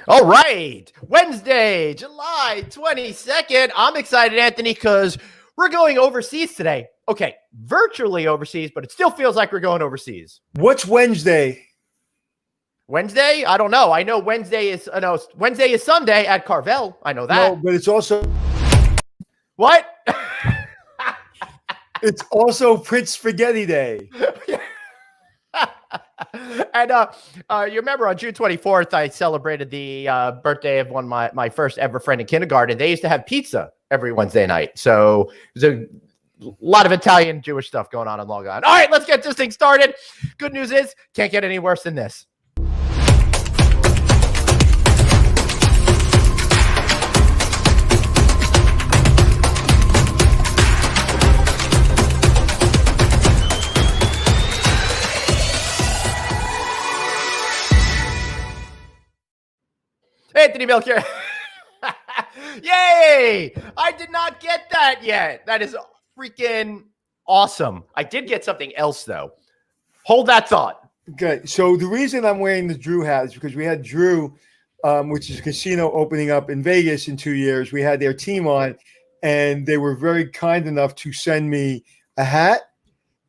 All right. Wednesday, July 22nd. I'm excited, Anthony, because we're going overseas today. Okay, virtually overseas, but it still feels like we're going overseas. What's Wednesday? Wednesday? I don't know. I know Wednesday is Sunday at Carvel. I know that. No, but it's also What? it's also Prince Spaghetti Day. And you remember on June 24th, I celebrated the birthday of one of my first ever friend in kindergarten. They used to have pizza every Wednesday night. So there's a lot of Italian Jewish stuff going on in Long Island. All right, let's get this thing started. Good news is, can't get any worse than this. Anthony Melchior. Yay! I did not get that yet. That is freaking awesome. I did get something else, though. Hold that thought. Okay, so the reason I'm wearing the Drew hat is because we had Drew, which is a casino opening up in Vegas in 2 years. We had their team on, and they were very kind enough to send me a hat.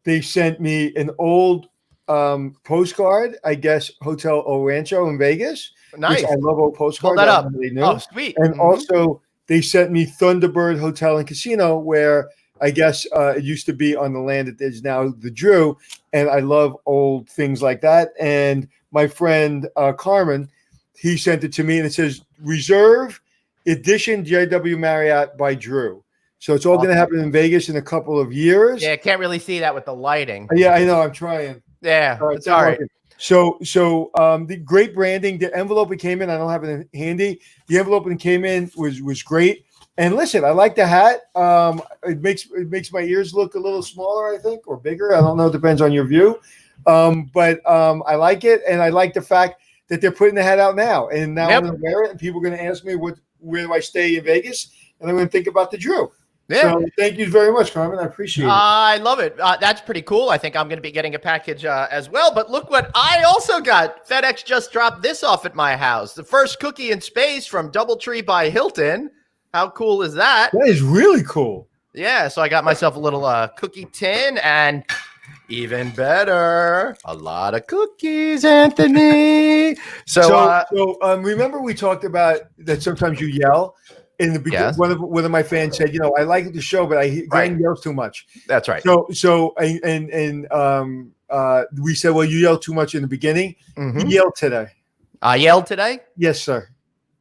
They sent me an old postcard, I guess, Hotel El Rancho in Vegas. Nice. I love old postcards. Hold that up. Really Oh, sweet. And also, they sent me Thunderbird Hotel and Casino, where I guess it used to be on the land that is now the Drew. And I love old things like that. And my friend Carmen, he sent it to me, and it says Reserve Edition JW Marriott by Drew. So it's all going to happen in Vegas in a couple of years. Yeah, can't really see that with the lighting. Yeah, I know. I'm trying. Yeah, it's all right. So the great branding, the envelope it came in, I don't have it handy. The envelope it came in was great. And listen, I like the hat. It makes my ears look a little smaller, I think, or bigger. I don't know. It depends on your view. But I like it, and I like the fact that they're putting the hat out now. And now I'm going to wear it, and people are going to ask me where do I stay in Vegas, and I'm going to think about the Drew. Yeah. So thank you very much, Carmen. I appreciate it. I love it. That's pretty cool. I think I'm going to be getting a package as well. But look what I also got. FedEx just dropped this off at my house. The first cookie in space from DoubleTree by Hilton. How cool is that? That is really cool. Yeah. So I got myself a little cookie tin, and even better, a lot of cookies, Anthony. So remember we talked about that sometimes you yell? In the beginning, yes. one of my fans said, I like the show, but Glenn yells too much. That's right. So we said, well, you yelled too much in the beginning. Mm-hmm. You yelled today. I yelled today? Yes, sir.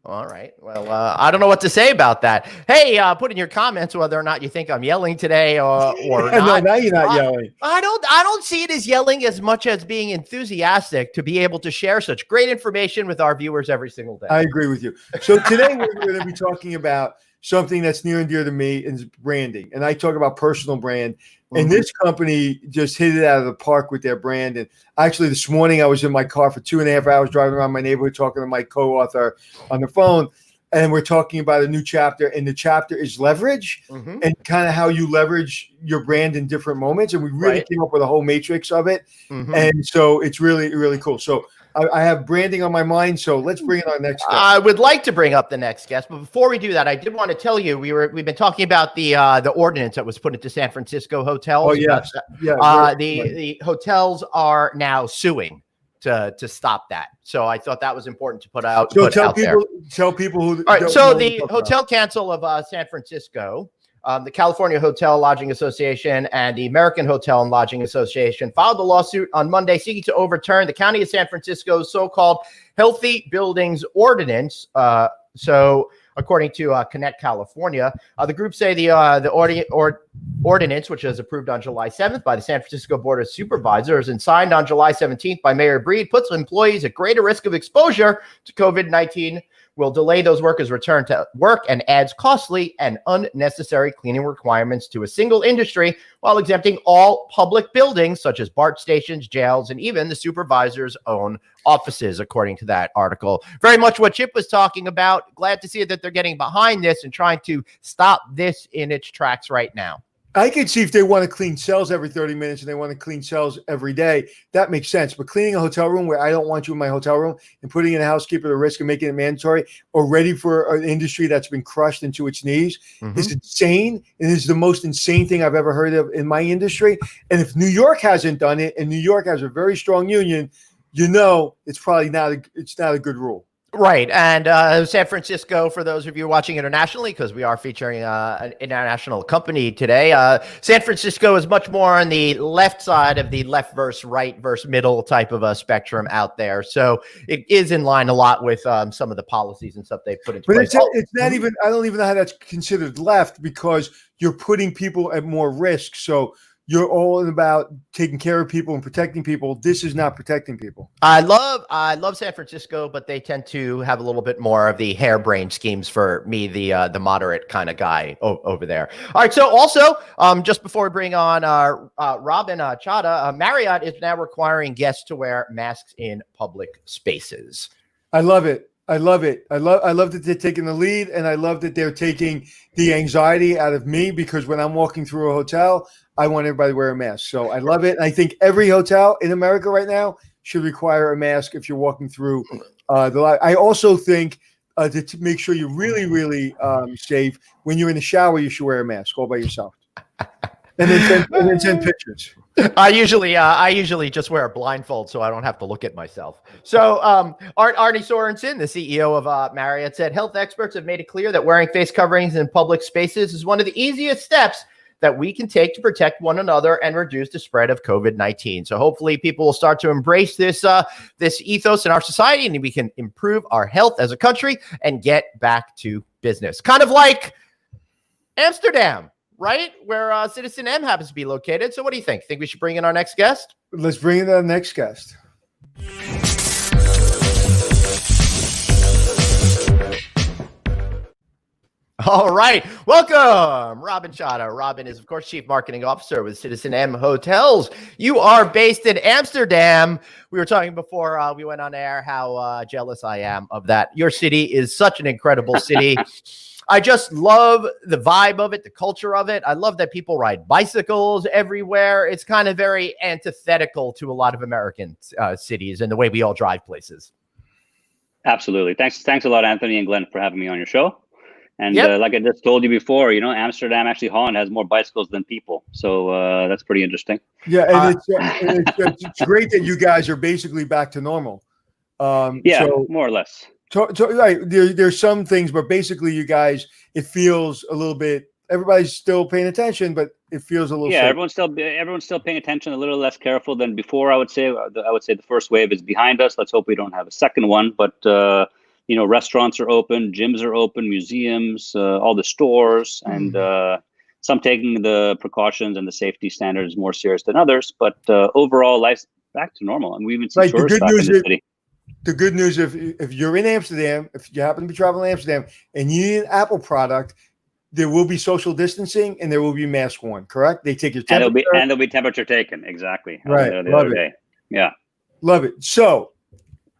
All right. Well, I don't know what to say about that. Hey, put in your comments whether or not you think I'm yelling today or not. No, now you're not yelling. I don't see it as yelling as much as being enthusiastic to be able to share such great information with our viewers every single day. I agree with you. So today we're going to be talking about something that's near and dear to me, is branding. And I talk about personal brand. And this company just hit it out of the park with their brand. And actually, this morning I was in my car for 2.5 hours driving around my neighborhood talking to my co-author on the phone. And we're talking about a new chapter. And the chapter is leverage and kind of how you leverage your brand in different moments. And we really came up with a whole matrix of it. And so it's really, really cool. So I have branding on my mind, so let's bring in our next guest. I would like to bring up the next guest, but before we do that, I did want to tell you we've been talking about the ordinance that was put into San Francisco hotels. Oh yes, the hotels are now suing to stop that. So I thought that was important to put out. So tell people who. All right. So the Hotel Council of San Francisco. The California Hotel Lodging Association and the American Hotel and Lodging Association filed a lawsuit on Monday seeking to overturn the County of San Francisco's so-called Healthy Buildings Ordinance. So according to Connect California, the group say the ordinance, which was approved on July 7th by the San Francisco Board of Supervisors and signed on July 17th by Mayor Breed, puts employees at greater risk of exposure to COVID-19, will delay those workers' return to work, and adds costly and unnecessary cleaning requirements to a single industry while exempting all public buildings such as BART stations, jails, and even the supervisor's own offices, according to that article. Very much what Chip was talking about. Glad to see that they're getting behind this and trying to stop this in its tracks right now. I could see if they want to clean cells every 30 minutes and they want to clean cells every day, that makes sense. But cleaning a hotel room where I don't want you in my hotel room and putting in a housekeeper at risk and making it mandatory already for an industry that's been crushed into its knees is insane. And is the most insane thing I've ever heard of in my industry. And if New York hasn't done it, and New York has a very strong union, it's probably not a good rule. Right. And San Francisco, for those of you watching internationally, because we are featuring an international company today, San Francisco is much more on the left side of the left versus right versus middle type of a spectrum out there. So it is in line a lot with some of the policies and stuff they put into place. It's not even, I don't even know how that's considered left, because you're putting people at more risk. So you're all about taking care of people and protecting people. This is not protecting people. I love San Francisco, but they tend to have a little bit more of the harebrained schemes for me, the moderate kind of guy over there. All right. So also, just before we bring on Robin Chadha, Marriott is now requiring guests to wear masks in public spaces. I love it. I love that they're taking the lead, and I love that they're taking the anxiety out of me, because when I'm walking through a hotel, I want everybody to wear a mask. So I love it. And I think every hotel in America right now should require a mask if you're walking through the line. I also think to make sure you're really, really safe, when you're in the shower, you should wear a mask all by yourself. And then send pictures. I usually just wear a blindfold so I don't have to look at myself. So Arnie Sorensen, the CEO of Marriott, said health experts have made it clear that wearing face coverings in public spaces is one of the easiest steps that we can take to protect one another and reduce the spread of COVID-19. So hopefully people will start to embrace this ethos in our society, and we can improve our health as a country and get back to business. Kind of like Amsterdam, right? Where CitizenM happens to be located. So what do you think? Think we should bring in our next guest? Let's bring in our next guest. All right. Welcome, Robin Chadha. Robin is, of course, Chief Marketing Officer with CitizenM Hotels. You are based in Amsterdam. We were talking before we went on air how jealous I am of that. Your city is such an incredible city. I just love the vibe of it, the culture of it. I love that people ride bicycles everywhere. It's kind of very antithetical to a lot of American cities and the way we all drive places. Absolutely. Thanks a lot, Anthony and Glenn, for having me on your show. And like I just told you before, Amsterdam, actually, Holland has more bicycles than people. So that's pretty interesting. Yeah, and it's great that you guys are basically back to normal. So, more or less. Right, there's some things, but basically, you guys, it feels a little bit. Everybody's still paying attention, but it feels a little. Yeah, everyone's still paying attention, a little less careful than before. I would say the first wave is behind us. Let's hope we don't have a second one. But restaurants are open, gyms are open, museums, all the stores, and some taking the precautions and the safety standards more serious than others. But overall, life's back to normal, and we even see tourists back in the city. The good news, if you're in Amsterdam, if you happen to be traveling to Amsterdam and you need an Apple product, there will be social distancing and there will be mask worn, correct? They take your temperature. And there'll be temperature taken, exactly. Right, love it. Yeah. Love it. So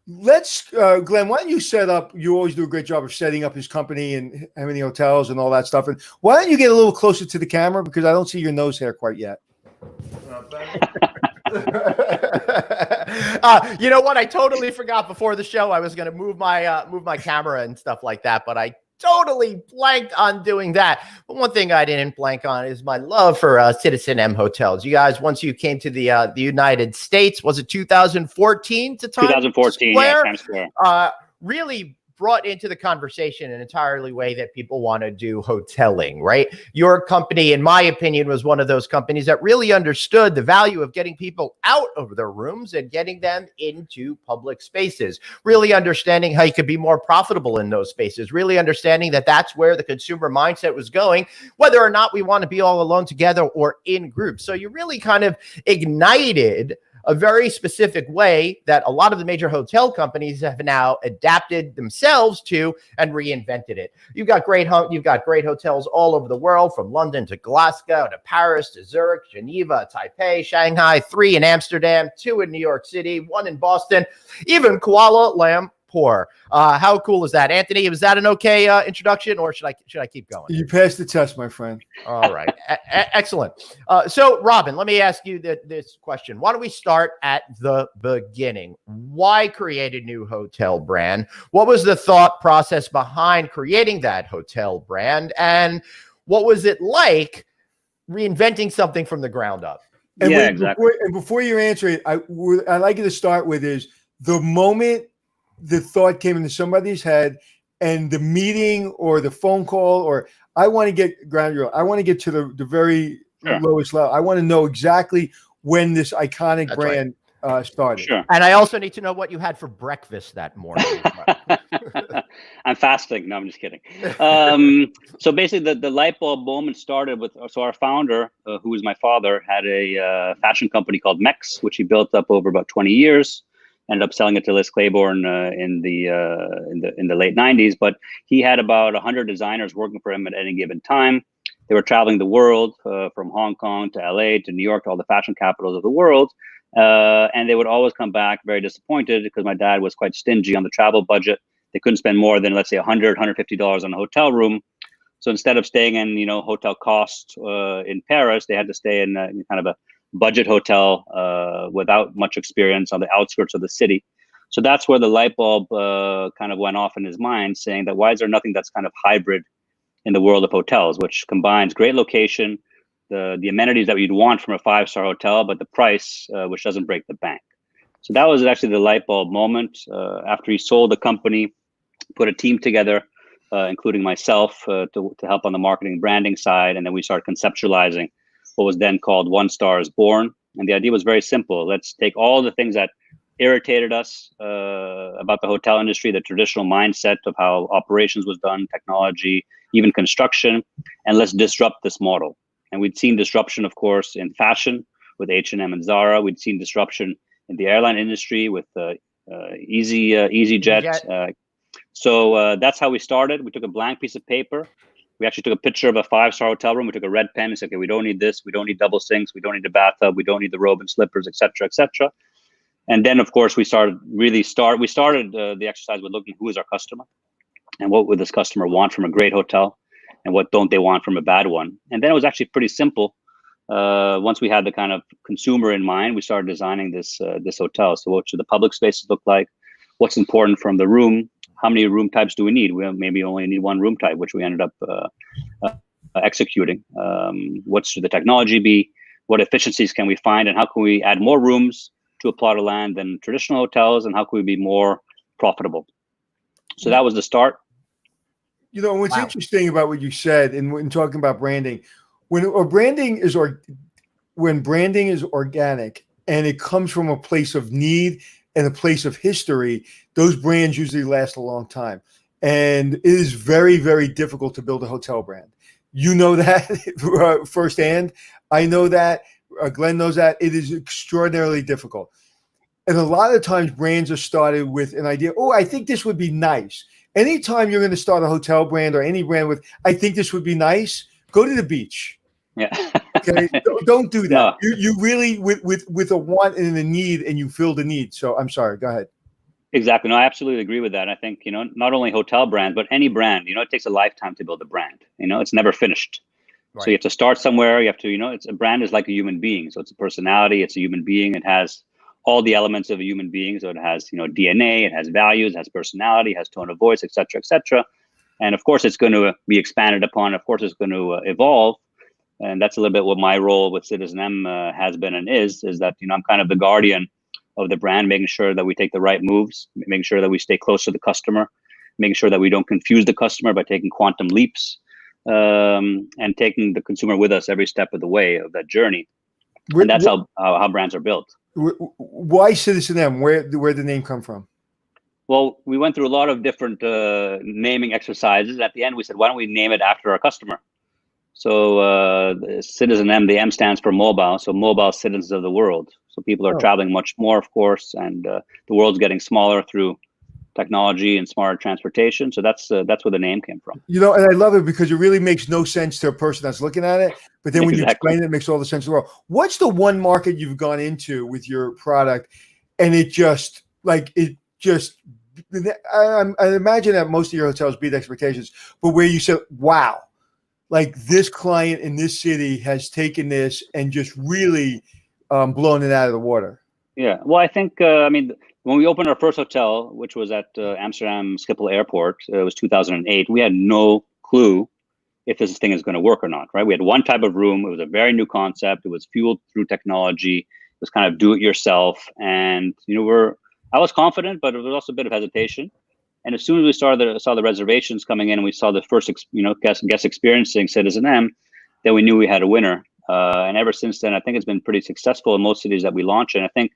let's, Glenn, why don't you set up, you always do a great job of setting up his company and how many hotels and all that stuff. And why don't you get a little closer to the camera, because I don't see your nose hair quite yet. You know what? I totally forgot before the show I was going to move my camera and stuff like that, but I totally blanked on doing that. But one thing I didn't blank on is my love for CitizenM Hotels. You guys, once you came to the United States, was it 2014 to Times 2014, Square? yeah, Times Square. Really brought into the conversation an entirely way that people want to do hoteling, right? Your company, in my opinion, was one of those companies that really understood the value of getting people out of their rooms and getting them into public spaces, really understanding how you could be more profitable in those spaces, really understanding that that's where the consumer mindset was going, whether or not we want to be all alone together or in groups. So you really kind of ignited a very specific way that a lot of the major hotel companies have now adapted themselves to and reinvented it. You've got great hotels all over the world, from London to Glasgow to Paris to Zurich, Geneva, Taipei, Shanghai, 3 in Amsterdam, 2 in New York City, 1 in Boston, even Kuala rapport. How cool is that, Anthony? Was that an okay introduction, or should I keep going? You passed the test, my friend. All right, excellent. So, Robin, let me ask you this question. Why don't we start at the beginning? Why create a new hotel brand? What was the thought process behind creating that hotel brand, and what was it like reinventing something from the ground up? And yeah, exactly. before you answer it, I'd like you to start with is the moment the thought came into somebody's head and the meeting or the phone call, or I want to get ground zero. I want to get to the very lowest level. I want to know exactly when this iconic brand started. Sure. And I also need to know what you had for breakfast that morning. I'm fasting. No, I'm just kidding. So basically, the light bulb moment started with, so our founder, who was my father, had a fashion company called Mex, which he built up over about 20 years. Ended up selling it to Liz Claiborne in the late 90s. But he had about 100 designers working for him at any given time. They were traveling the world from Hong Kong to LA to New York to all the fashion capitals of the world. And they would always come back very disappointed because my dad was quite stingy on the travel budget. They couldn't spend more than, let's say, $100, $150 on a hotel room. So instead of staying in, hotel cost in Paris, they had to stay in kind of a budget hotel without much experience on the outskirts of the city. So that's where the light bulb kind of went off in his mind, saying that why is there nothing that's kind of hybrid in the world of hotels, which combines great location, the amenities that you'd want from a 5-star hotel, but the price, which doesn't break the bank. So that was actually the light bulb moment. After he sold the company, put a team together, including myself, to help on the marketing and branding side. And then we started conceptualizing what was then called One Star is Born. And the idea was very simple. Let's take all the things that irritated us about the hotel industry, the traditional mindset of how operations was done, technology, even construction, and let's disrupt this model. And we'd seen disruption, of course, in fashion with H&M and Zara. We'd seen disruption in the airline industry with EasyJet. So that's how we started. We took a blank piece of paper. We actually took a picture of a 5-star hotel room. We took a red pen and said, okay, we don't need this. We don't need double sinks. We don't need a bathtub. We don't need the robe and slippers, et cetera, et cetera. And then, of course, we started the exercise with looking who is our customer and what would this customer want from a great hotel and what don't they want from a bad one. And then it was actually pretty simple. Once we had the kind of consumer in mind, we started designing this hotel. So what should the public spaces look like? What's important from the room? How many room types do we need? We maybe only need one room type, which we ended up executing. What should the technology be? What efficiencies can we find? And how can we add more rooms to a plot of land than traditional hotels? And how can we be more profitable? So that was the start. What's interesting about what you said and when talking about branding, when branding is organic and it comes from a place of need and a place of history, those brands usually last a long time. And it is very, very difficult to build a hotel brand. You know that firsthand. I know that. Glenn knows that. It is extraordinarily difficult. And a lot of times brands are started with an idea, oh, I think this would be nice. Anytime you're going to start a hotel brand or any brand with, I think this would be nice, go to the beach. Yeah. Okay. Don't do that. No. You really with a want and a need, and you fill the need. So I'm sorry. Go ahead. Exactly. No, I absolutely agree with that. I think, not only hotel brand, but any brand, it takes a lifetime to build a brand. It's never finished. Right. So you have to start somewhere. You have to, it's a brand is like a human being. So it's a personality. It's a human being. It has all the elements of a human being. So it has, DNA, it has values, it has personality, it has tone of voice, et cetera, et cetera. And of course, it's going to be expanded upon. Of course, it's going to evolve. And that's a little bit what my role with CitizenM has been and is that, I'm kind of the guardian of the brand, making sure that we take the right moves, making sure that we stay close to the customer, making sure that we don't confuse the customer by taking quantum leaps, and taking the consumer with us every step of the way of that journey. And that's how brands are built. Why CitizenM? Where the name come from? Well, we went through a lot of different naming exercises. At the end, we said, why don't we name it after our customer? So CitizenM, the M stands for mobile. So mobile citizens of the world. So people are traveling much more, of course, and the world's getting smaller through technology and smart transportation. So that's where the name came from. And I love it because it really makes no sense to a person that's looking at it. But then when you explain it, it makes all the sense in the world. What's the one market you've gone into with your product and it just I imagine that most of your hotels beat expectations, but where you said, wow, like this client in this city has taken this and just really blown it out of the water. Yeah. Well, I think, I mean, when we opened our first hotel, which was at Amsterdam Schiphol Airport, it was 2008. We had no clue if this thing is going to work or not, right? We had one type of room. It was a very new concept. It was fueled through technology. It was kind of do it yourself. And, I was confident, but there was also a bit of hesitation. And as soon as we saw the reservations coming in and we saw the first, guests experiencing CitizenM, then we knew we had a winner. And ever since then, I think it's been pretty successful in most cities that we launch in. I think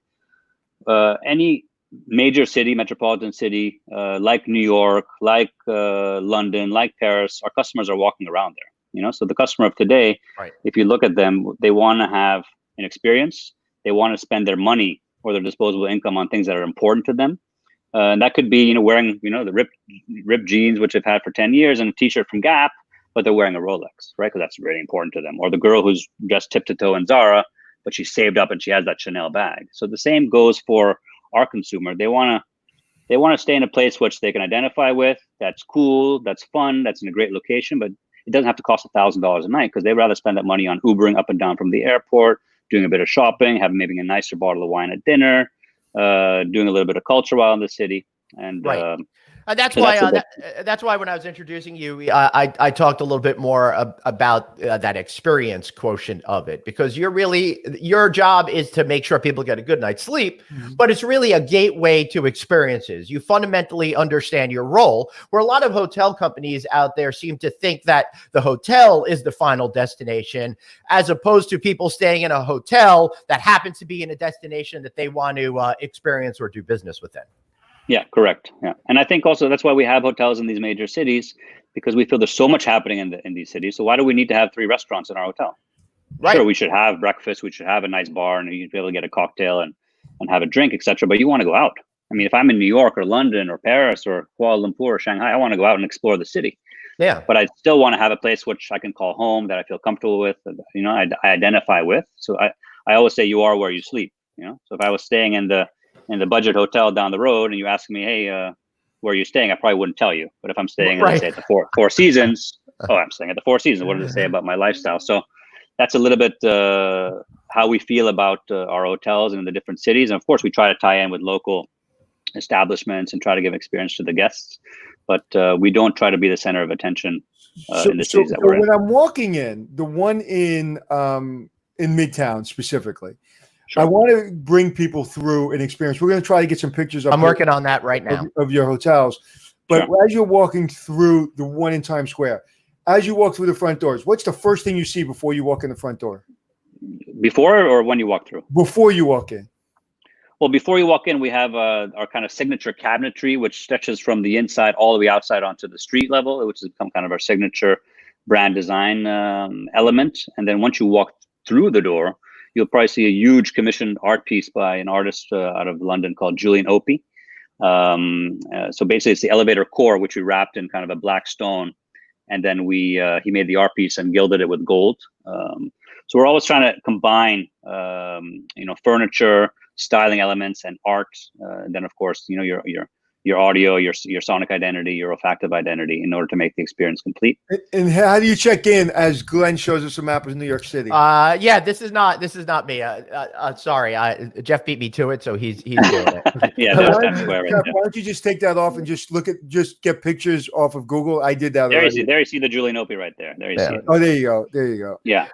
any major city, metropolitan city, like New York, like London, like Paris, our customers are walking around there. So the customer of today, right, if you look at them, they want to have an experience. They want to spend their money or their disposable income on things that are important to them. And that could be, wearing, the ripped jeans, which they've had for 10 years, and a t-shirt from Gap, but they're wearing a Rolex, right? Because that's really important to them. Or the girl who's dressed tip to toe in Zara, but she saved up and she has that Chanel bag. So the same goes for our consumer. They want to stay in a place which they can identify with, that's cool, that's fun, that's in a great location, but it doesn't have to cost $1,000 a night because they'd rather spend that money on Ubering up and down from the airport, doing a bit of shopping, having maybe a nicer bottle of wine at dinner, doing a little bit of culture while in the city. And right. That's why when I was introducing you, I talked a little bit more about that experience quotient of it, because your job is to make sure people get a good night's sleep, but it's really a gateway to experiences. You fundamentally understand your role, where a lot of hotel companies out there seem to think that the hotel is the final destination, as opposed to people staying in a hotel that happens to be in a destination that they want to experience or do business within. Yeah, correct. Yeah. And I think also that's why we have hotels in these major cities, because we feel there's so much happening in these cities. So why do we need to have 3 restaurants in our hotel? Right. Sure, we should have breakfast, we should have a nice bar, and you'd be able to get a cocktail and have a drink, etc. But you want to go out. I mean, if I'm in New York or London or Paris or Kuala Lumpur or Shanghai, I want to go out and explore the city. Yeah. But I still want to have a place which I can call home, that I feel comfortable with, I identify with. So I always say you are where you sleep. So if I was staying in the budget hotel down the road and you ask me, hey, where are you staying? I probably wouldn't tell you. But if I'm staying, let's say, at the Four Seasons, I'm staying at the Four Seasons. What does it say about my lifestyle? So that's a little bit how we feel about our hotels in the different cities. And of course, we try to tie in with local establishments and try to give experience to the guests. But we don't try to be the center of attention in the cities that we're in. When I'm walking in, the one in Midtown specifically, sure, I want to bring people through an experience. We're going to try to get some pictures up. I'm working on that right now of your hotels. But sure, as you're walking through the one in Times Square, as you walk through the front doors, what's the first thing you see before you walk in the front door? Before or when you walk through? Before you walk in. Well, before you walk in, we have our kind of signature cabinetry, which stretches from the inside all the way outside onto the street level, which has become kind of our signature brand design element. And then once you walk through the door, you'll probably see a huge commissioned art piece by an artist out of London called Julian Opie. So basically, it's the elevator core, which we wrapped in kind of a black stone, and then he made the art piece and gilded it with gold. So we're always trying to combine, furniture, styling elements, and art. And then, of course, your audio, your sonic identity, your olfactive identity, in order to make the experience complete. And how do you check in as Glenn shows us a map of New York City? Yeah, this is not me. Sorry, Jeff beat me to it, so he's doing it. Yeah, why don't you just take that off and just get pictures off of Google? I did that. There you see the Julian Opie right there. There you see it. Oh, there you go. Yeah.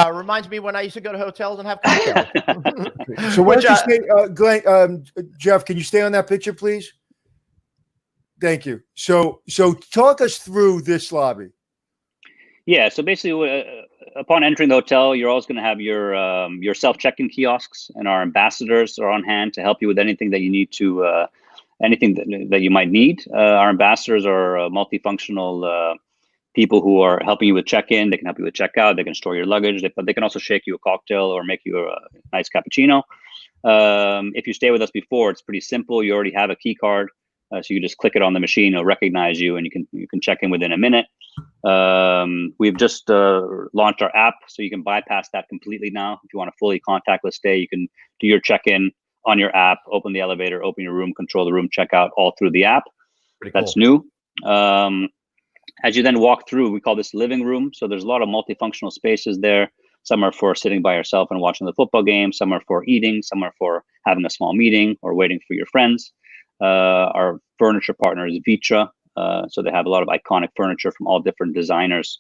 Reminds me when I used to go to hotels and have cocktails. So why don't you stay, Glenn, Jeff, can you stay on that picture, please? Thank you. So talk us through this lobby. Yeah. So basically, upon entering the hotel, you're always going to have your self check-in kiosks, and our ambassadors are on hand to help you with anything that you need to, anything that you might need. Our ambassadors are multifunctional people who are helping you with check-in. They can help you with check-out. They can store your luggage, but they can also shake you a cocktail or make you a nice cappuccino. If you stay with us before, it's pretty simple. You already have a key card, so you just click it on the machine. It'll recognize you, and you can check in within a minute. We've just launched our app, so you can bypass that completely now. If you want a fully contactless stay, you can do your check-in on your app, open the elevator, open your room, control the room, check out all through the app. Pretty That's cool. new. As you then walk through, we call this living room. So there's a lot of multifunctional spaces there. Some are for sitting by yourself and watching the football game. Some are for eating. Some are for having a small meeting or waiting for your friends. Our furniture partner is Vitra. So they have a lot of iconic furniture from all different designers,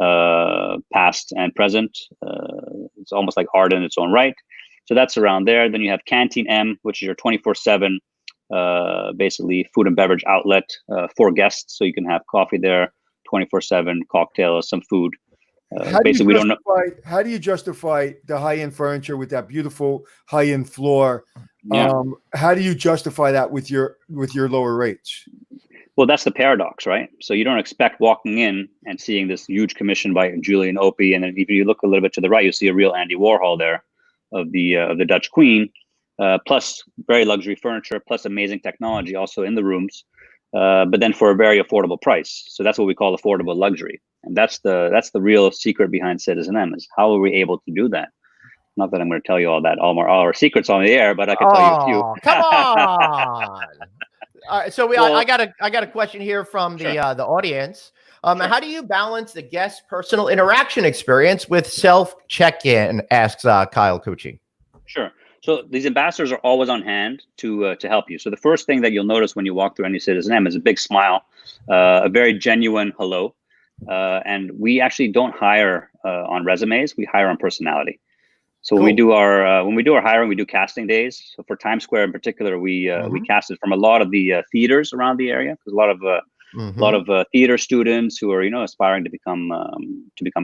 past and present. It's almost like art in its own right. So that's around there. Then you have Canteen M, which is your 24/7 basically food and beverage outlet for guests. So you can have coffee there, 24/7, cocktails, some food. Basically, we don't know. How do you justify the high-end furniture with that beautiful high-end floor? Yeah. How do you justify that with your lower rates? Well, that's the paradox, right? So you don't expect walking in and seeing this huge commission by Julian Opie, and then if you look a little bit to the right, you see a real Andy Warhol there of the Dutch Queen, plus very luxury furniture, plus amazing technology also in the rooms, but then for a very affordable price. So that's what we call affordable luxury, and that's the real secret behind CitizenM, is how are we able to do that? Not that I'm going to tell you all our secrets on the air, but I can tell you a few. Come on. All right, so Well, I got a question here from the audience. How do you balance the guest personal interaction experience with self check-in? Asks Kyle Cucci. Sure. So these ambassadors are always on hand to help you. So the first thing that you'll notice when you walk through any CitizenM is a big smile, a very genuine hello, and we actually don't hire on resumes. We hire on personality. So Cool. when we do our hiring, we do casting days. So for Times Square in particular, we casted from a lot of the theaters around the area, because a lot of theater students who are aspiring to become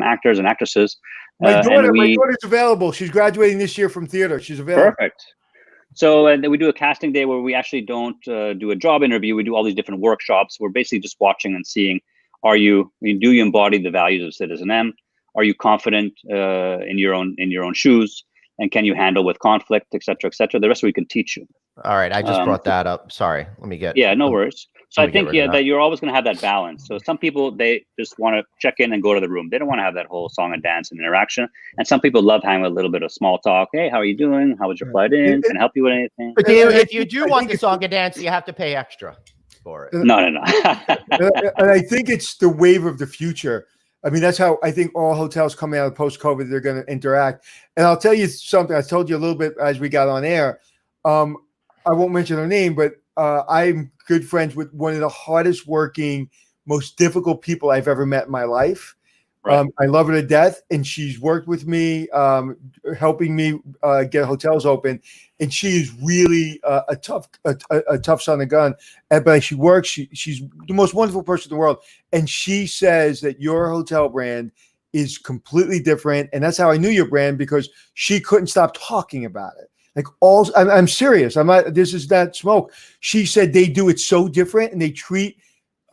actors and actresses. My daughter's available. She's graduating this year from theater. She's available. Perfect. So and then we do a casting day where we actually don't do a job interview. We do all these different workshops. We're basically just watching and seeing, do you embody the values of CitizenM? Are you confident in your own shoes? And can you handle with conflict, et cetera, et cetera? The rest we can teach you. All right, I just brought that up. Sorry, let me get. Yeah, no worries. So I think that you're always going to have that balance. So some people, they just want to check in and go to the room. They don't want to have that whole song and dance and interaction. And some people love having a little bit of small talk. Hey, how are you doing? How was your flight in? Can I help you with anything? But if you do want the song and dance, you have to pay extra for it. No. And I think it's the wave of the future. I mean, that's how I think all hotels coming out of post-COVID, they're going to interact. And I'll tell you something. I told you a little bit as we got on air. I won't mention her name, but I'm good friends with one of the hardest working, most difficult people I've ever met in my life. Right. I love her to death, and she's worked with me, helping me get hotels open. And she is really a tough son of a gun. But she works. She's the most wonderful person in the world. And she says that your hotel brand is completely different. And that's how I knew your brand, because she couldn't stop talking about it. Like I'm serious. I'm not. This is not smoke. She said they do it so different, and they treat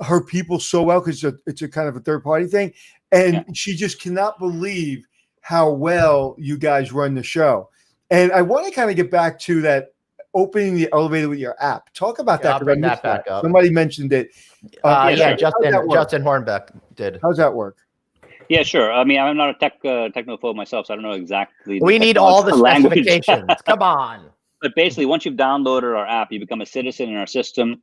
her people so well, because it's a kind of a third party thing. And she just cannot believe how well you guys run the show. And I want to kind of get back to that opening the elevator with your app. Talk about that. I'll bring that back up. Somebody mentioned it. Justin Hornbeck did. How's that work? Yeah, sure. I mean, I'm not a technophobe myself, so I don't know exactly. We need all the specifications. Come on. But basically, once you've downloaded our app, you become a citizen in our system,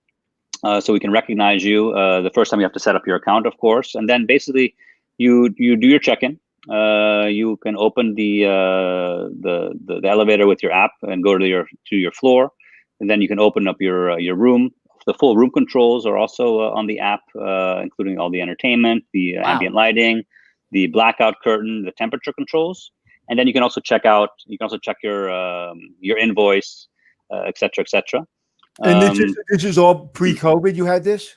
so we can recognize you. The first time you have to set up your account, of course, and then basically you do your check-in. You can open the elevator with your app and go to your floor, and then you can open up your room. The full room controls are also on the app, including all the entertainment, the ambient lighting, the blackout curtain, the temperature controls, and then you can also check out. You can also check your invoice, et cetera, et cetera. And this is all pre-COVID. You had this?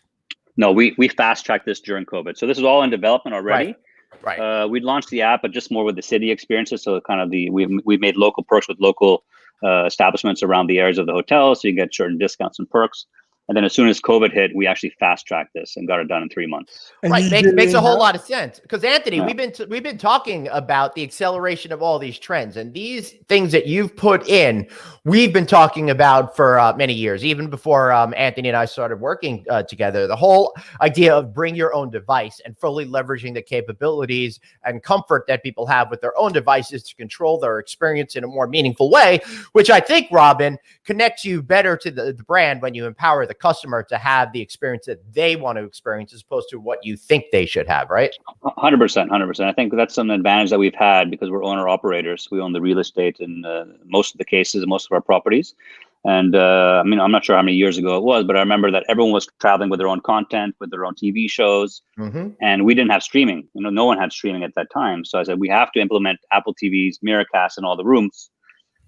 No, we fast-tracked this during COVID. So this is all in development already. Right. We launched the app, but just more with the city experiences. So kind of we made local perks with local establishments around the areas of the hotel, so you get certain discounts and perks. And then as soon as COVID hit, we actually fast tracked this and got it done in 3 months. And Right, you makes did makes it a whole in-house? lot of sense. Because Anthony, Yeah. we've been talking about the acceleration of all these trends, and these things that you've put in, we've been talking about for many years, even before Anthony and I started working together. The whole idea of bring your own device and fully leveraging the capabilities and comfort that people have with their own devices to control their experience in a more meaningful way, which I think, Robin, connects you better to the brand when you empower the customer to have the experience that they want to experience as opposed to what you think they should have, right? 100%, 100%. I think that's an advantage that we've had because we're owner operators. We own the real estate in most of the cases, most of our properties. And I mean, I'm not sure how many years ago it was, but I remember that everyone was traveling with their own content, with their own TV shows, and we didn't have streaming. No one had streaming at that time. So I said, we have to implement Apple TVs, Miracast in all the rooms.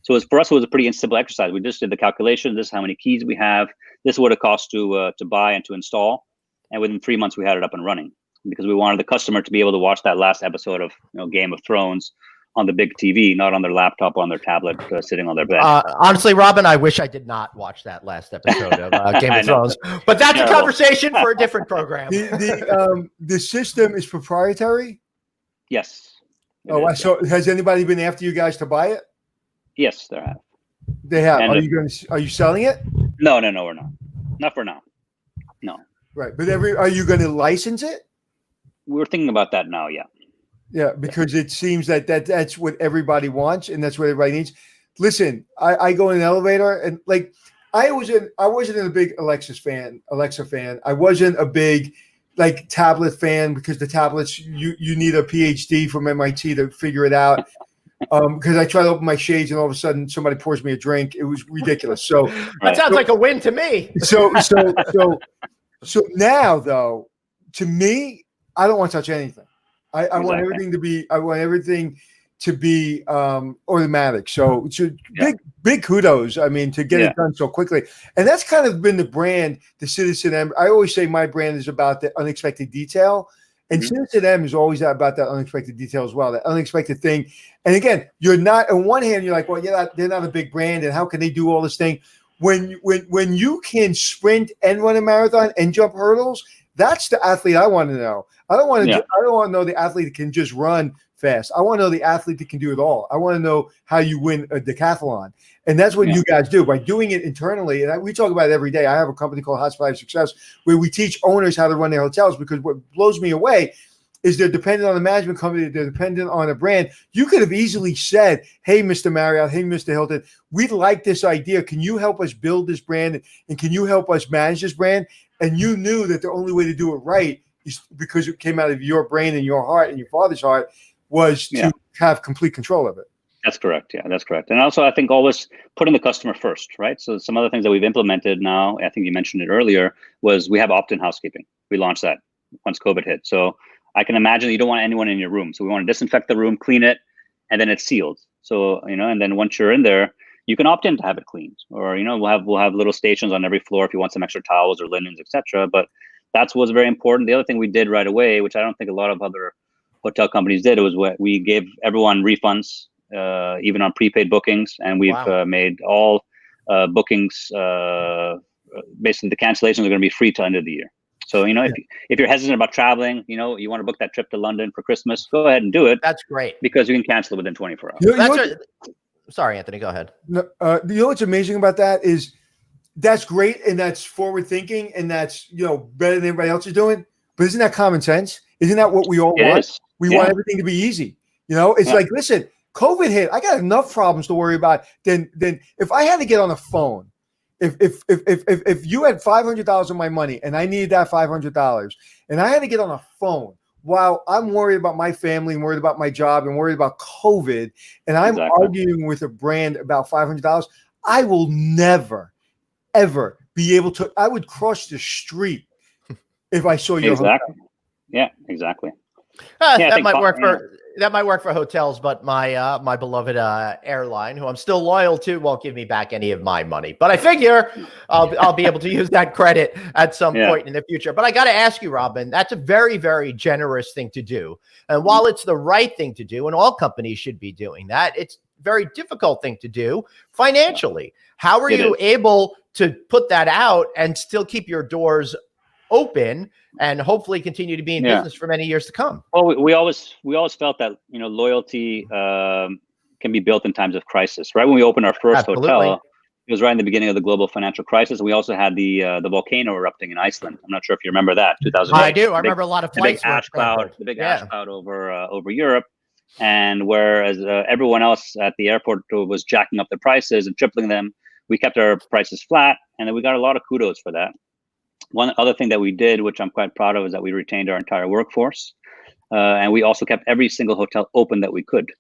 So for us, it was a pretty simple exercise. We just did the calculation. This is how many keys we have. This is what it costs to buy and to install. And within 3 months, we had it up and running because we wanted the customer to be able to watch that last episode of Game of Thrones on the big TV, not on their laptop or on their tablet, sitting on their bed. Honestly, Robin, I wish I did not watch that last episode of Game of Thrones, but that's a conversation for a different program. The system is proprietary? Yes. Oh, so has anybody been after you guys to buy it? Yes, there have. They have. And Are you selling it? No, we're not. Not for now. No. Right, but are you going to license it? We're thinking about that now. Yeah. Yeah, because it seems that's what everybody wants and that's what everybody needs. Listen, I go in an elevator and like I wasn't a big Alexa fan. I wasn't a big like tablet fan because the tablets you need a PhD from MIT to figure it out. Because I try to open my shades and all of a sudden somebody pours me a drink. It was ridiculous. So that sounds like a win to me. So now though, to me, I don't want to touch anything. I want everything to be automatic. So big kudos. I mean, to get it done so quickly. And that's kind of been the brand, the CitizenM. I always say my brand is about the unexpected detail. And CitizenM is always about that unexpected detail as well, that unexpected thing. And again, you're not, on one hand, you're like, well, they're not a big brand, and how can they do all this thing? When you can sprint and run a marathon and jump hurdles, that's the athlete I want to know. I don't want to know the athlete that can just run fast. I want to know the athlete that can do it all. I want to know how you win a decathlon. And that's what you guys do by doing it internally. And we talk about it every day. I have a company called Hospitality Success where we teach owners how to run their hotels, because what blows me away is they're dependent on a management company. They're dependent on a brand. You could have easily said, hey, Mr. Marriott, hey, Mr. Hilton, we'd like this idea. Can you help us build this brand? And can you help us manage this brand? And you knew that the only way to do it right is because it came out of your brain and your heart and your father's heart was to have complete control of it. That's correct. Yeah, that's correct. And also, I think always putting the customer first, right? So some other things that we've implemented now, I think you mentioned it earlier, was we have opt-in housekeeping. We launched that once COVID hit. So I can imagine you don't want anyone in your room. So we want to disinfect the room, clean it, and then it's sealed. So, and then once you're in there, you can opt in to have it cleaned, or, we'll have little stations on every floor if you want some extra towels or linens, etc. But that's what's very important. The other thing we did right away, which I don't think a lot of other hotel companies did, was what we gave everyone refunds, even on prepaid bookings, and we've made all bookings, basically the cancellations are going to be free till end of the year. So, if you're hesitant about traveling, you want to book that trip to London for Christmas, go ahead and do it. That's great. Because you can cancel it within 24 hours. Sorry, Anthony, go ahead. No, what's amazing about that is that's great, and that's forward thinking, and that's, better than everybody else is doing. But isn't that common sense? Isn't that what we all want? We want everything to be easy. It's like, listen, COVID hit. I got enough problems to worry about than if I had to get on a phone. If you had $500 of my money and I needed that $500 and I had to get on a phone while I'm worried about my family and worried about my job and worried about COVID, and I'm arguing with a brand about $500, I will never, ever be able to. I would cross the street if I saw your hotel. Yeah, exactly. That might work for hotels, but my beloved airline, who I'm still loyal to, won't give me back any of my money. But I figure I'll be able to use that credit at some point in the future. But I got to ask you, Robin, that's a very, very generous thing to do. And while it's the right thing to do, and all companies should be doing that, it's very difficult thing to do financially. How are It you is. able to put that out and still keep your doors open and hopefully continue to be in business for many years to come? Well, we always felt that, you know, loyalty can be built in times of crisis. Right when we opened our first hotel, it was right in the beginning of the global financial crisis. We also had the volcano erupting in Iceland. I'm not sure if you remember that. 2008. I do. I remember a lot of flights. The big ash cloud over Europe, and whereas everyone else at the airport was jacking up the prices and tripling them, we kept our prices flat, and then we got a lot of kudos for that. One other thing that we did, which I'm quite proud of, is that we retained our entire workforce, and we also kept every single hotel open that we could.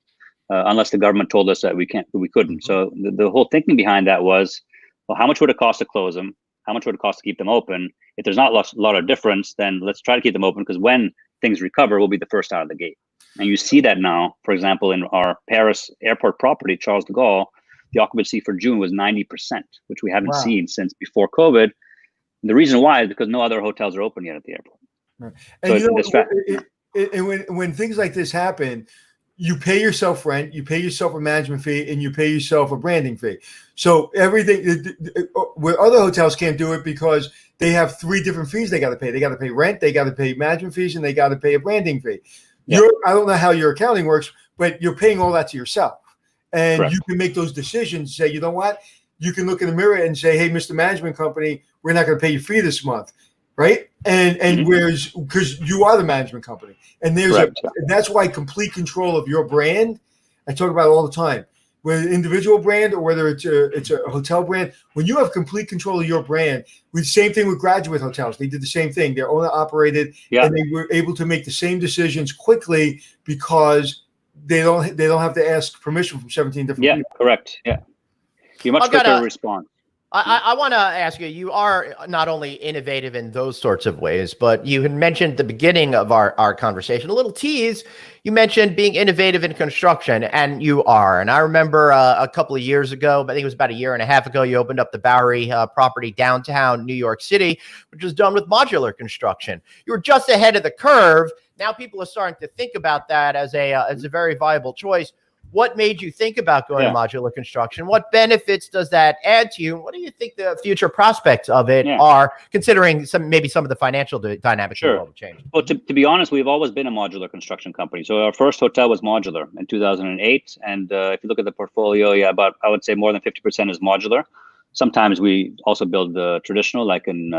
Unless the government told us that we couldn't. So the whole thinking behind that was, well, how much would it cost to close them? How much would it cost to keep them open? If there's not a lot of difference, then let's try to keep them open, because when things recover, we'll be the first out of the gate. And you see that now, for example, in our Paris airport property, Charles de Gaulle, the occupancy for June was 90%, which we haven't seen since before COVID. And the reason why is because no other hotels are open yet at the airport. Right. And so when things like this happen, you pay yourself rent, you pay yourself a management fee, and you pay yourself a branding fee. So everything where other hotels can't do it because they have 3 different fees they got to pay. They got to pay rent, they got to pay management fees, and they got to pay a branding fee. Yeah. I don't know how your accounting works, but you're paying all that to yourself. And Correct. You can make those decisions, say, you know what? You can look in the mirror and say, hey, Mr. Management Company, we're not going to pay your fee this month. Right. And whereas, because you are the management company, and and that's why complete control of your brand, I talk about it all the time, whether individual brand or whether it's a hotel brand, when you have complete control of your brand, the same thing with Graduate Hotels. They did the same thing. They're owner operated, and they were able to make the same decisions quickly because they don't have to ask permission from 17 different people. Yeah, correct. Yeah. You're much quicker to respond. I want to ask you, you are not only innovative in those sorts of ways, but you had mentioned at the beginning of our conversation, a little tease, you mentioned being innovative in construction, and you are. And I remember a couple of years ago, I think it was about a year and a half ago, you opened up the Bowery property downtown New York City, which was done with modular construction. You were just ahead of the curve. Now people are starting to think about that as a very viable choice. What made you think about going to modular construction? What benefits does that add to you? What do you think the future prospects of it are, considering maybe some of the financial dynamics will change? Well, to be honest, we've always been a modular construction company. So our first hotel was modular in 2008. And if you look at the portfolio, about, I would say more than 50% is modular. Sometimes we also build the traditional, like in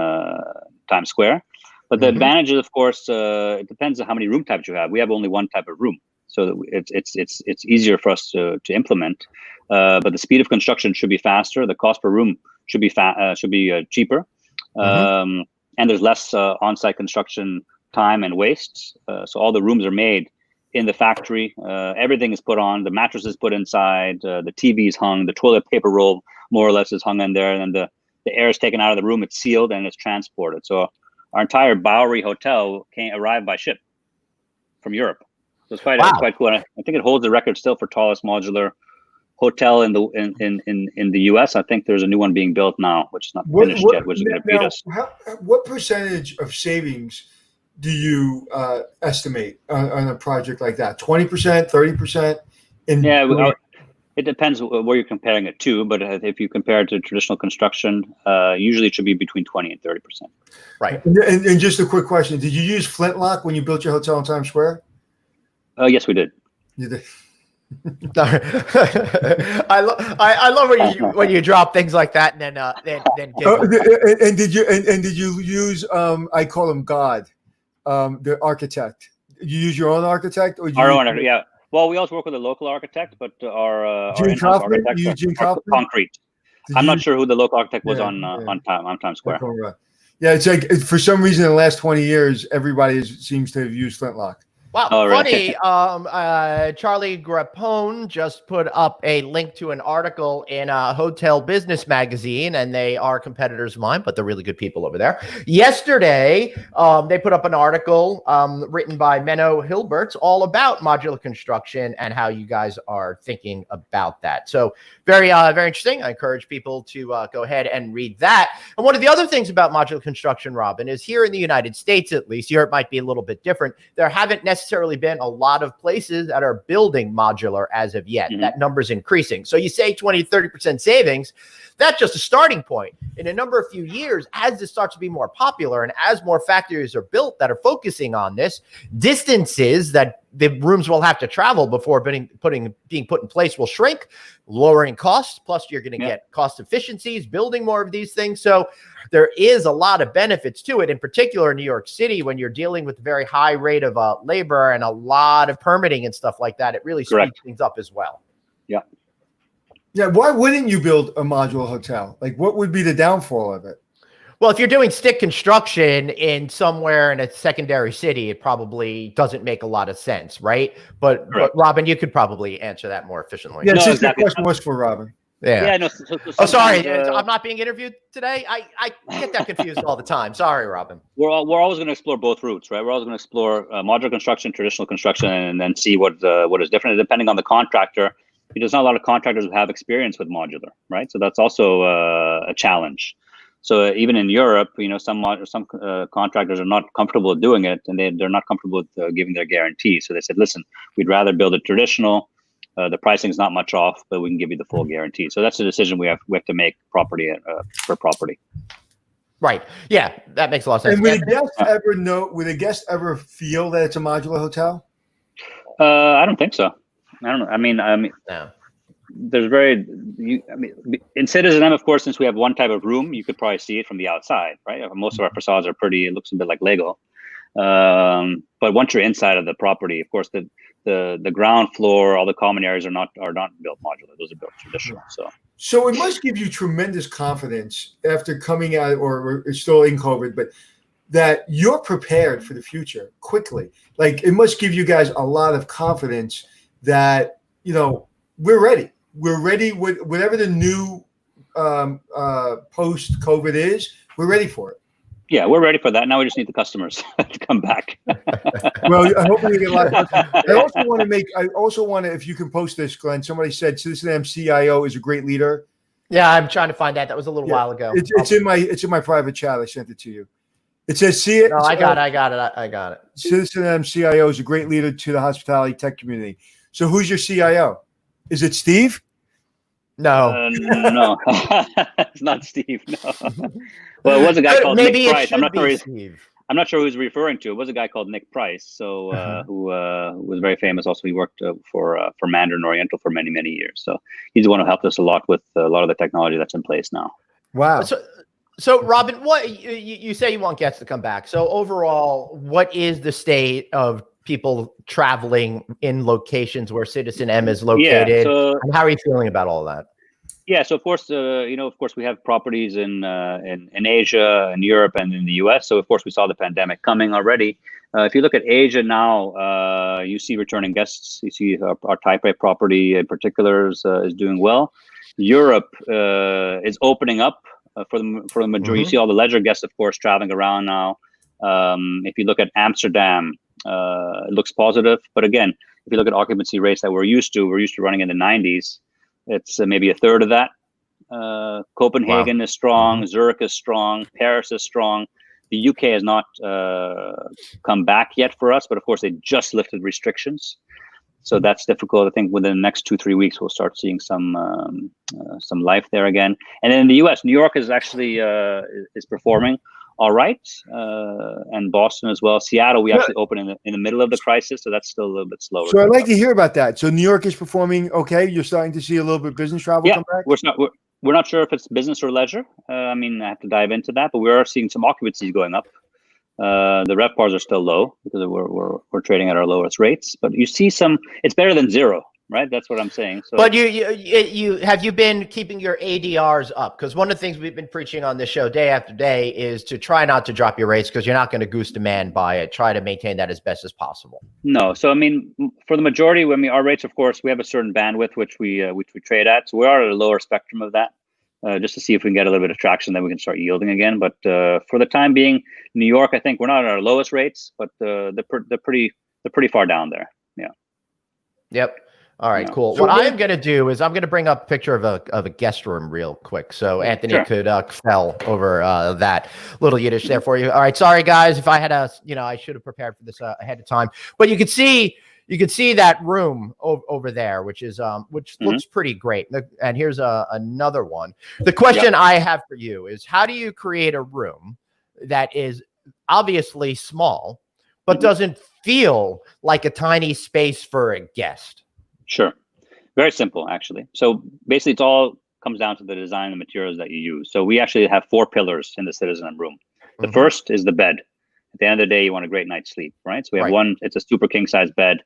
Times Square. But the advantage is, of course, it depends on how many room types you have. We have only one type of room. So it's easier for us to implement, but the speed of construction should be faster. The cost per room should be cheaper, and there's less on-site construction time and waste. So all the rooms are made in the factory. Everything is put on. The mattress is put inside. The TV is hung. The toilet paper roll more or less is hung in there, and then the air is taken out of the room. It's sealed and it's transported. So our entire Bowery hotel arrived by ship from Europe. So it's quite cool. And I think it holds the record still for tallest modular hotel in the US. I think there's a new one being built now, which is not finished yet, which is going to beat us. What percentage of savings do you estimate on a project like that? 20%, 30%? It depends where you're comparing it to, but if you compare it to traditional construction, usually it should be between 20 and 30%. Right. And just a quick question: did you use flintlock when you built your hotel in Times Square? Yes, we did. You did. I love when you drop things like that and then and did you use I call him God, the architect? You use your own architect, or our own? Yeah. Well, we also work with a local architect, but our in-house architects are concrete. I'm not sure who the local architect was on Times Square. Yeah, it's like for some reason in the last 20 years, everybody seems to have used flintlock. Wow, funny. Charlie Grappone just put up a link to an article in Hotel Business Magazine, and they are competitors of mine, but they're really good people over there. Yesterday, they put up an article written by Menno Hilberts all about modular construction and how you guys are thinking about that. So very interesting. I encourage people to go ahead and read that. And one of the other things about modular construction, Robin, is here in the United States, at least, Europe might be a little bit different. There haven't necessarily necessarily been a lot of places that are building modular as of yet. That number's increasing. So you say 20 to 30% savings, that's just a starting point. In a number of few years, as this starts to be more popular and as more factories are built that are focusing on this, distances that the rooms will have to travel before being put in place will shrink, lowering costs. Plus, you're going to get cost efficiencies, building more of these things. So there is a lot of benefits to it, in particular in New York City, when you're dealing with a very high rate of labor and a lot of permitting and stuff like that. It really speeds things up as well. Yeah. Yeah. Why wouldn't you build a modular hotel? Like, what would be the downfall of it? Well, if you're doing stick construction in somewhere in a secondary city, it probably doesn't make a lot of sense, right? But Robin, you could probably answer that more efficiently. Yeah, the question was for Robin. Yeah. No, sorry, I'm not being interviewed today. I get that confused all the time. Sorry, Robin. We're always going to explore both routes, right? We're always going to explore modular construction, traditional construction, and then see what is different. Depending on the contractor, there's not a lot of contractors who have experience with modular, right? So that's also a challenge. So even in Europe, some contractors are not comfortable doing it, and they're not comfortable with giving their guarantee. So they said, listen, we'd rather build it traditional. The pricing is not much off, but we can give you the full guarantee. So that's a decision we have to make property per property. Right. Yeah, that makes a lot of sense. And would a guest ever feel that it's a modular hotel? I don't think so. I don't know. I mean, no. There's in CitizenM, of course, since we have one type of room, you could probably see it from the outside, right? Most of our facades are pretty. It looks a bit like Lego. But once you're inside of the property, of course, the ground floor, all the common areas are not built modular. Those are built traditional. So it must give you tremendous confidence after coming out, or it's still in COVID, but that you're prepared for the future quickly. Like, it must give you guys a lot of confidence that, we're ready. We're ready with whatever the new post-COVID is. We're ready for it. Yeah, we're ready for that. Now we just need the customers to come back. Well, I hope we get a lot of customers. I also want to, if you can post this, Glenn, somebody said CitizenM CIO is a great leader. Yeah, I'm trying to find that. That was a little while ago. It's in my private chat. I sent it to you. It says, I got it. CitizenM CIO is a great leader to the hospitality tech community. So who's your CIO? Is it Steve? No, no, it's not Steve. No. Well, it was a guy called Nick Price. I'm not sure who he's referring to. It was a guy called Nick Price, who was very famous. Also, he worked for Mandarin Oriental for many, many years. So he's the one who helped us a lot with a lot of the technology that's in place now. Wow. So Robin, what you say you want guests to come back. So overall, what is the state of people traveling in locations where CitizenM is located? And how are you feeling about all that? Yeah, so of course, we have properties in Asia and Europe and in the US. So of course, we saw the pandemic coming already. If you look at Asia now, you see returning guests. You see our Taipei property in particular is doing well. Europe is opening up for the majority. You see all the leisure guests, of course, traveling around now. If you look at Amsterdam, it looks positive. But again, if you look at occupancy rates that we're used to running in the 90s. It's maybe a third of that. Copenhagen is strong. Zurich is strong. Paris is strong. The UK has not come back yet for us, but of course they just lifted restrictions, so that's difficult. I think within the next 2-3 weeks we'll start seeing some life there again. And then in the US, New York is actually is performing all right, and Boston as well. Seattle, we actually opened in the middle of the crisis, so that's still a little bit slower. So I'd like to hear about that. So New York is performing okay. You're starting to see a little bit of business travel come back. We're not sure if it's business or leisure. I have to dive into that, but we are seeing some occupancies going up. The RevPARs are still low because we're trading at our lowest rates, but you see some. It's better than zero. Right, that's what I'm saying. So, but you have you been keeping your ADRs up? Because one of the things we've been preaching on this show day after day is to try not to drop your rates, because you're not going to goose demand by it. Try to maintain that as best as possible. No, so for the majority, our rates, of course, we have a certain bandwidth which we trade at. So we are at a lower spectrum of that, just to see if we can get a little bit of traction, then we can start yielding again. But for the time being, New York, I think we're not at our lowest rates, but they're pretty far down there. Yeah. Yep. All right, Yeah. cool. So What what- I'm going to do is I'm going to bring up a picture of a guest room real quick, so Anthony Sure. could fell over that little Yiddish there for you. All right, sorry guys if I had I should have prepared for this ahead of time, but you can see that room over there, which is which looks pretty great. And here's another one. The question I have for you is, how do you create a room that is obviously small, but doesn't feel like a tiny space for a guest? Sure. Very simple, actually. So basically, it all comes down to the design and the materials that you use. So we actually have 4 pillars in the CitizenM room. The first is the bed. At the end of the day, you want a great night's sleep, right? So we have one, it's a super king size bed,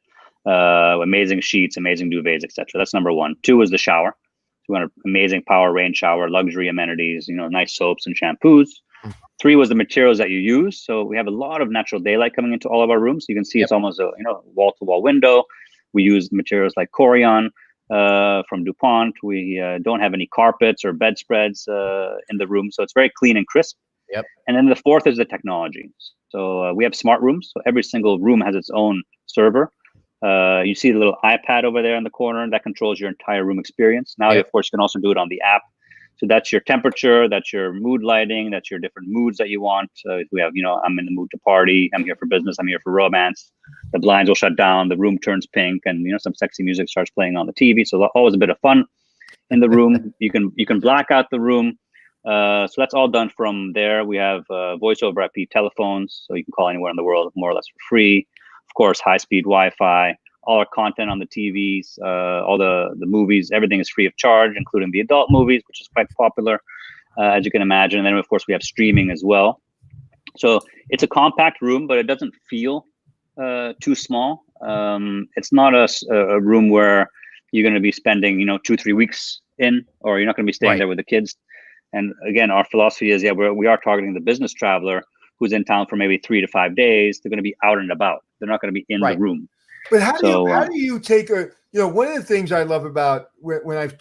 amazing sheets, amazing duvets, etc. That's number 1. 2 is the shower. So we want an amazing power rain shower, luxury amenities, nice soaps and shampoos. 3 was the materials that you use. So we have a lot of natural daylight coming into all of our rooms. So you can see it's almost a wall-to-wall window. We use materials like Corian from DuPont. We don't have any carpets or bedspreads in the room, so it's very clean and crisp. And then the 4th is the technology. So we have smart rooms. So every single room has its own server. You see the little iPad over there in the corner that controls your entire room experience. Now, of course, you can also do it on the app. So that's your temperature, that's your mood lighting, that's your different moods that you want. We have, I'm in the mood to party, I'm here for business, I'm here for romance. The blinds will shut down, the room turns pink, and some sexy music starts playing on the TV. So always a bit of fun in the room. You can black out the room. So that's all done from there. We have voice over IP telephones, so you can call anywhere in the world more or less for free. Of course, high-speed Wi-Fi. All our content on the TVs, all the movies, everything is free of charge, including the adult movies, which is quite popular, as you can imagine. And then, of course, we have streaming as well. So it's a compact room, but it doesn't feel too small. It's not a room where you're going to be spending, 2-3 weeks in, or you're not going to be staying there with the kids. And again, our philosophy is, we are targeting the business traveler who's in town for maybe 3 to 5 days. They're going to be out and about. They're not going to be in the room. But how do you take one of the things I love about when I'm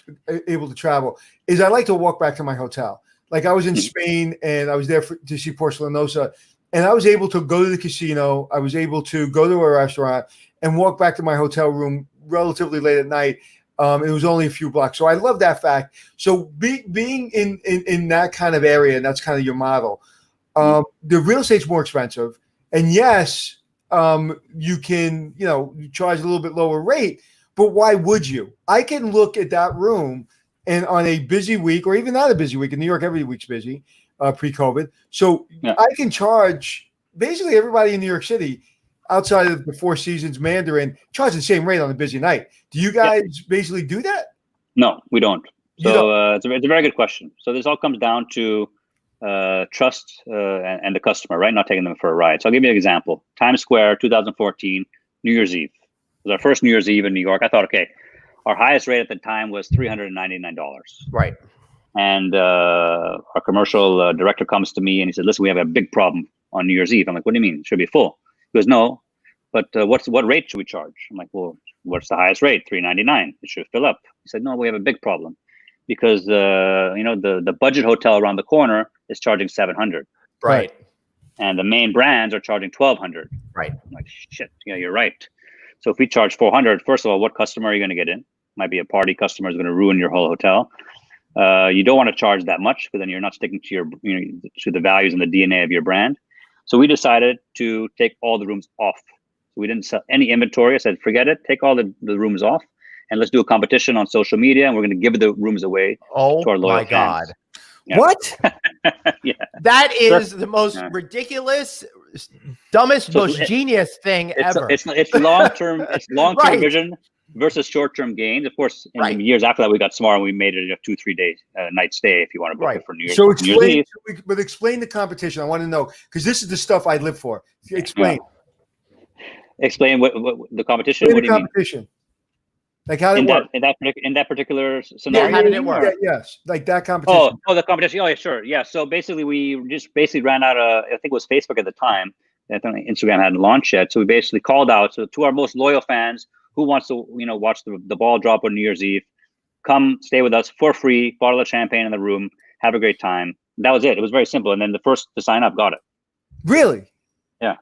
able to travel is I like to walk back to my hotel. Like I was in Spain and I was there to see Porcelanosa, and I was able to go to the casino. I was able to go to a restaurant and walk back to my hotel room relatively late at night. It was only a few blocks. So I love that fact. So being in that kind of area, and that's kind of your model, the real estate's more expensive. And yes, you can, you charge a little bit lower rate, but why would you? I can look at that room and on a busy week, or even not a busy week, in New York, every week's busy, pre-COVID. So I can charge basically everybody in New York City outside of the Four Seasons Mandarin, charge the same rate on a busy night. Do you guys basically do that? No, we don't. So it's a very good question. So this all comes down to trust and the customer, right? Not taking them for a ride. So I'll give you an example. Times Square, 2014, New Year's Eve. It was our first New Year's Eve in New York. I thought, okay, our highest rate at the time was $399. Right. And our commercial director comes to me and he said, listen, we have a big problem on New Year's Eve. I'm like, what do you mean? It should be full. He goes, no, but what rate should we charge? I'm like, well, what's the highest rate? $399. It should fill up. He said, no, we have a big problem because the budget hotel around the corner is charging $700. Right. And the main brands are charging $1,200. Right. I'm like, shit, you're right. So if we charge $400, first of all, what customer are you going to get in? Might be a party customer is going to ruin your whole hotel. You don't want to charge that much because then you're not sticking to to the values and the DNA of your brand. So we decided to take all the rooms off. So we didn't sell any inventory. I said, forget it, take all the rooms off and let's do a competition on social media. And we're going to give the rooms away to our loyal fans. God. Yeah. What? That is the most ridiculous, dumbest, most genius thing ever. It's long-term. It's long-term vision versus short-term gains. Of course, in the years after that, we got smart and we made it a 2-3 day night stay if you want to book it for New Year's. So explain the competition. I want to know because this is the stuff I live for. Explain. Explain what the competition. What do you mean? Like how did it work? In that particular scenario? How did it work? Yes, like that competition. Oh, the competition. Oh, yeah, sure. Yeah. So basically, we just ran out of, I think it was Facebook at the time. I think Instagram hadn't launched yet. So we basically called out to our most loyal fans who wants to, watch the ball drop on New Year's Eve. Come stay with us for free, bottle of champagne in the room, have a great time. That was it. It was very simple. And then the first to sign up got it. Really? Yeah.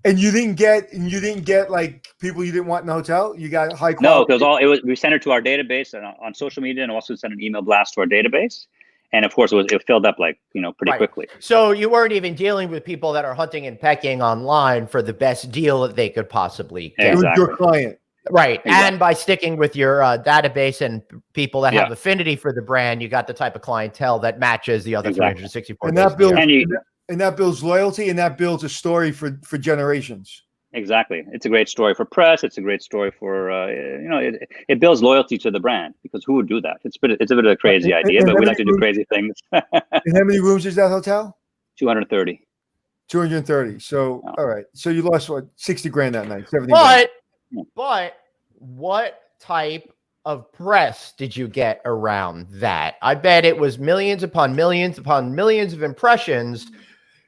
And you didn't get like people you didn't want in the hotel. You got high quality. No, we sent it to our database and on social media, and also sent an email blast to our database. And of course, it filled up like, pretty quickly. So you weren't even dealing with people that are hunting and pecking online for the best deal that they could possibly get. It was your client. Right. Exactly. And by sticking with your database and people that have affinity for the brand, you got the type of clientele that matches the other 364 and days. that builds loyalty, and that builds a story for generations. Exactly. It's a great story for press. It's a great story for, it builds loyalty to the brand, because who would do that? It's a bit of a crazy idea, but we like to do crazy things. And how many rooms is that hotel? 230. 230. So, all right. So you lost what, 60 grand that night, 70 But what type of press did you get around that? I bet it was millions upon millions of impressions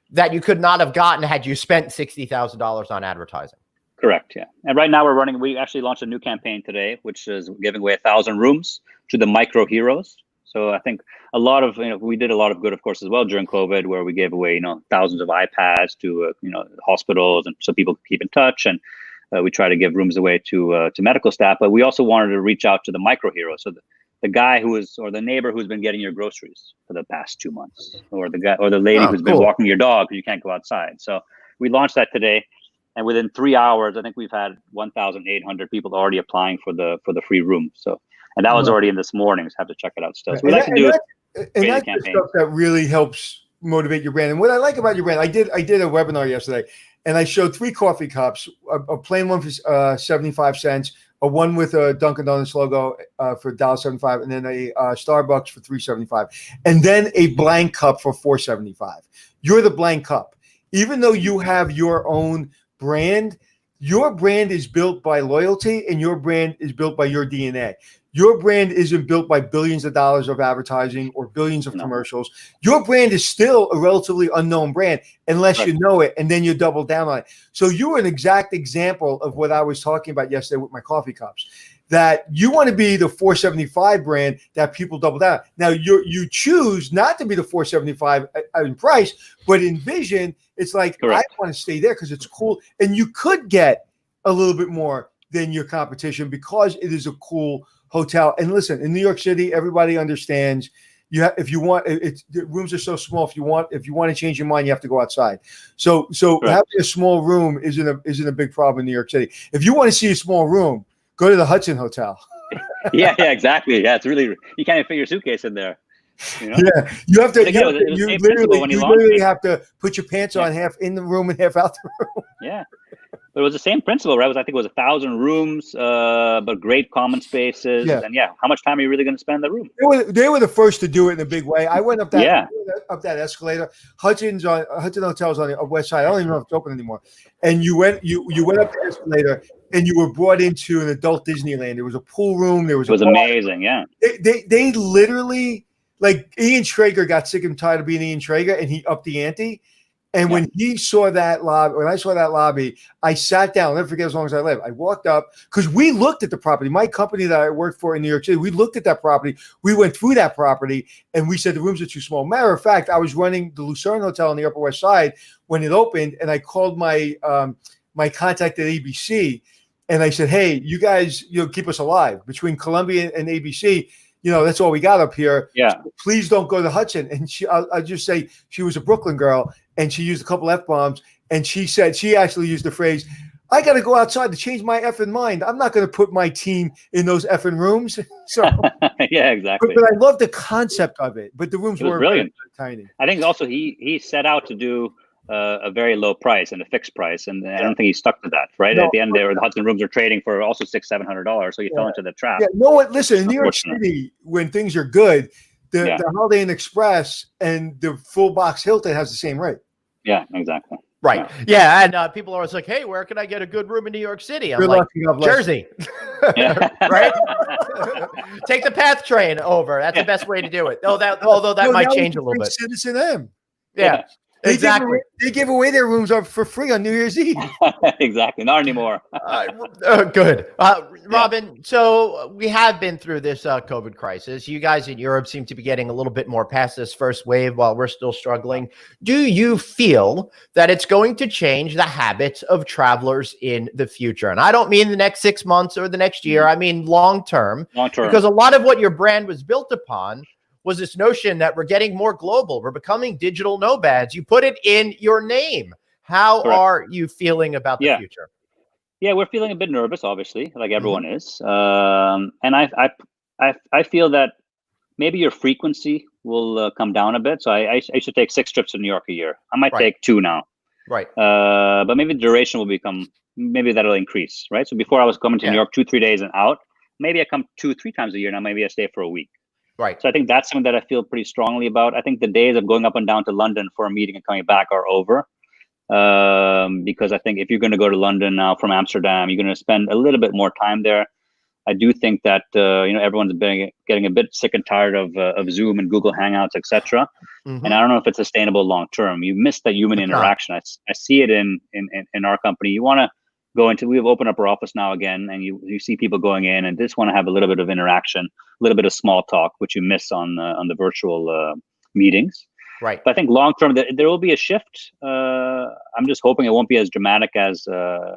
that you could not have gotten had you spent $60,000 on advertising. Correct. Yeah. And right now we actually launched a new campaign today, which is giving away 1,000 rooms to the micro heroes. So I think a lot of, we did a lot of good, of course, as well during COVID, where we gave away, thousands of iPads to, hospitals, and so people could keep in touch. And we try to give rooms away to medical staff, but we also wanted to reach out to the micro heroes. So the guy or the neighbor who's been getting your groceries for the past 2 months, or the guy or the lady who's been walking your dog because you can't go outside. So we launched that today, and within 3 hours, I think we've had 1,800 people already applying for the free room. So, and that was already in this morning. So have to check it out still. So we like to do that's the stuff that really helps motivate your brand. And what I like about your brand, I did a webinar yesterday, and I showed 3 coffee cups, a plain one for 75 cents, a one with a Dunkin' Donuts logo for $1.75, and then a Starbucks for $3.75, and then a blank cup for $4.75. You're the blank cup. Even though you have your own brand, your brand is built by loyalty, and your brand is built by your DNA. Your brand isn't built by billions of dollars of advertising or billions of commercials. Your brand is still a relatively unknown brand unless you know it, and then you double down on it. So you were an exact example of what I was talking about yesterday with my coffee cups, that you want to be the $4.75 brand that people double down. Now you choose not to be the $4.75 in price, but in vision, it's like, I want to stay there because it's cool. And you could get a little bit more than your competition because it is a cool hotel. And listen, in New York City, everybody understands if you want, the rooms are so small. If you want to change your mind, you have to go outside. So having a small room isn't a big problem in New York City. If you want to see a small room, go to the Hudson Hotel. yeah, exactly. Yeah, it's really, you can't even fit your suitcase in there. Yeah, you have to. You literally have to put your pants on half in the room and half out the room. Yeah. But it was the same principle, right? I think it was 1,000 rooms, but great common spaces. Yeah. And how much time are you really going to spend in the room? They were the first to do it in a big way. I went up that escalator. Hudson Hotel's on the West Side. I don't even know if it's open anymore. And you went up the escalator, and you were brought into an adult Disneyland. There was a pool room. It was amazing. Yeah. They literally, like, Ian Traeger got sick and tired of being Ian Traeger, and he upped the ante. And when I saw that lobby, I sat down. I'll never forget as long as I live. I walked up because we looked at the property. My company that I worked for in New York City, we looked at that property. We went through that property, and we said the rooms are too small. Matter of fact, I was running the Lucerne Hotel on the Upper West Side when it opened, and I called my my contact at ABC, and I said, "Hey, you guys, keep us alive between Columbia and ABC. That's all we got up here. Yeah. So please don't go to Hudson." And I'll just say she was a Brooklyn girl, and she used a couple F-bombs, and she said, she actually used the phrase, "I got to go outside to change my effing mind. I'm not going to put my team in those effing rooms." So yeah, exactly. But I love the concept of it. But the rooms were brilliant, tiny. I think also he set out to do a very low price and a fixed price, and I don't think he stuck to that. Right, at the end, the Hudson rooms are trading for also $600-700, so he fell into the trap. Yeah, listen, in New York City, when things are good, the Holiday Inn Express and the full box Hilton has the same rate. Yeah, exactly. Right. Yeah. And people are always like, "Hey, where can I get a good room in New York City?" I'm like, Jersey. Right? Take the PATH train over. That's the best way to do it. Although that might change a little bit. CitizenM. Yeah. Exactly. They give away their rooms up for free on New Year's Eve. Exactly. Not anymore. Good. Robin, so we have been through this COVID crisis. You guys in Europe seem to be getting a little bit more past this first wave while we're still struggling. Do you feel that it's going to change the habits of travelers in the future? And I don't mean the next 6 months or the next year. I mean long term. Long term. Because a lot of what your brand was built upon was this notion that we're getting more global. We're becoming digital nomads. You put it in your name. How Correct. are you feeling about the future? Yeah, we're feeling a bit nervous, obviously, like everyone is. And I feel that maybe your frequency will come down a bit. So I should take 6 trips to New York a year. I might take 2 now. Right. But maybe the duration will maybe that'll increase, right? So before I was coming to New York 2-3 days and out. Maybe I come 2-3 times a year. Now maybe I stay for a week. Right. So I think that's something that I feel pretty strongly about. I think the days of going up and down to London for a meeting and coming back are over. Because I think if you're going to go to London now from Amsterdam, you're going to spend a little bit more time there. I do think that everyone's been getting a bit sick and tired of Zoom and Google Hangouts, etc. And I don't know if it's sustainable long term. You miss that human interaction. I see it in our company. You want to go into, we've opened up our office now again, and you see people going in and just want to have a little bit of interaction, a little bit of small talk, which you miss on the virtual meetings. Right. But I think long term there will be a shift. I'm just hoping it won't be as dramatic as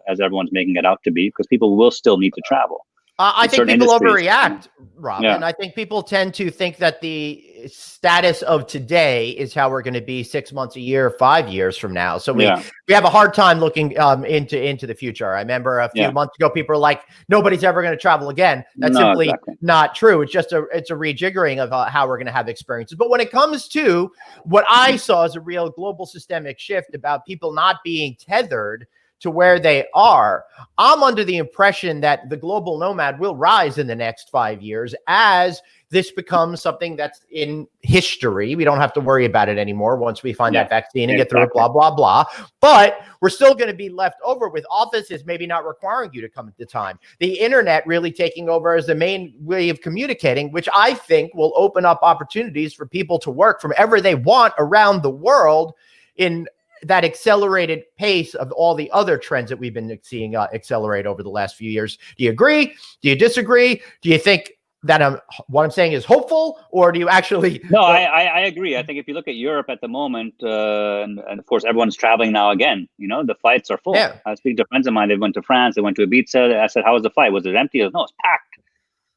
everyone's making it out to be, because people will still need to travel. I think people overreact, Robin. Yeah. I think people tend to think that the status of today is how we're going to be 6 months, a year, 5 years from now. So we have a hard time looking into the future. I remember a few months ago, people were like, nobody's ever going to travel again. That's simply not true. It's just a rejiggering of how we're going to have experiences. But when it comes to what I saw as a real global systemic shift about people not being tethered to where they are, I'm under the impression that the global nomad will rise in the next 5 years as this becomes something that's in history. We don't have to worry about it anymore once we find that vaccine and get through it, blah, blah, blah. But we're still going to be left over with offices maybe not requiring you to come at the time. The internet really taking over as the main way of communicating, which I think will open up opportunities for people to work from ever they want around the world in that accelerated pace of all the other trends that we've been seeing accelerate over the last few years. Do you agree? Do you disagree? Do you think that what I'm saying is hopeful, or do you actually? No, I agree. I think if you look at Europe at the moment, and of course everyone's traveling now again, the flights are full. Yeah. I speak to friends of mine, they went to France, they went to Ibiza. I said, how was the flight? Was it empty? No, it's packed.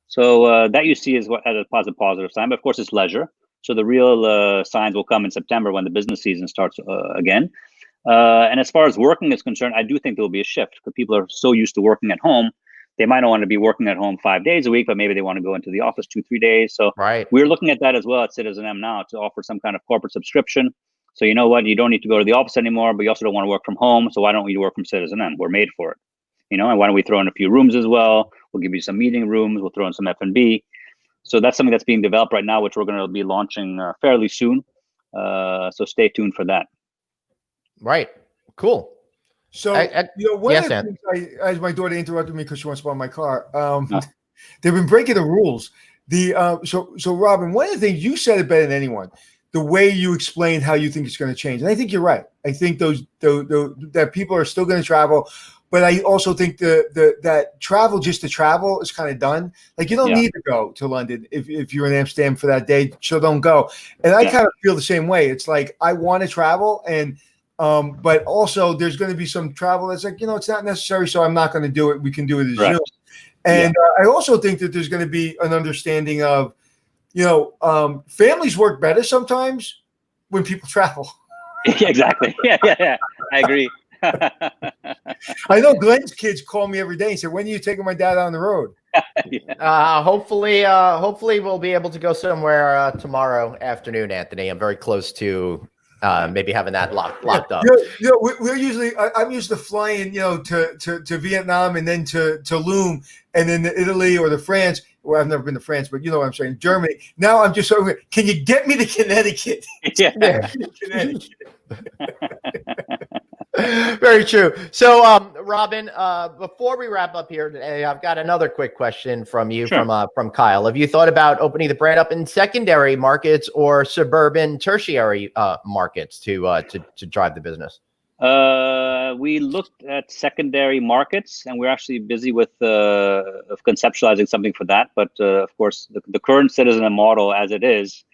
So that you see is what as a positive sign, but of course it's leisure. So the real signs will come in September when the business season starts again. And as far as working is concerned, I do think there will be a shift, because people are so used to working at home. They might not want to be working at home 5 days a week, but maybe they want to go into the office 2-3 days. So we're looking at that as well at CitizenM now, to offer some kind of corporate subscription. So you know what, you don't need to go to the office anymore, but you also don't want to work from home. So why don't we work from CitizenM? We're made for it. And why don't we throw in a few rooms as well? We'll give you some meeting rooms. We'll throw in some F&B. So that's something that's being developed right now, which we're going to be launching fairly soon. So stay tuned for that. Right. Cool. So, one of the things as my daughter interrupted me because she wants to buy my car, they've been breaking the rules. So Robin, one of the things you said it better than anyone, the way you explained how you think it's going to change. And I think you're right. I think that people are still going to travel. But I also think that travel just to travel is kind of done. Like, you don't need to go to London if you're in Amsterdam for that day, so don't go. And I kind of feel the same way. It's like, I want to travel, and but also there's going to be some travel that's like, it's not necessary, so I'm not going to do it. We can do it as Zoom. And I also think that there's going to be an understanding of, families work better sometimes when people travel. Yeah, exactly. Yeah. I agree. I know Glenn's kids call me every day and say, when are you taking my dad on the road? Hopefully we'll be able to go somewhere tomorrow afternoon, Anthony. I'm very close to maybe having that locked up. We're usually, I'm used to flying, to Vietnam and then to Loom and then to Italy or to France. Well, I've never been to France, but you know what I'm saying, Germany. Now I'm just over. Can you get me to Connecticut? Yeah. Very true. So, Robin, before we wrap up here today, I've got another quick question from you, Sure. from Kyle. Have you thought about opening the brand up in secondary markets or suburban tertiary markets to drive the business? We looked at secondary markets, and we're actually busy with of conceptualizing something for that. But of course, the current CitizenM model, as it is,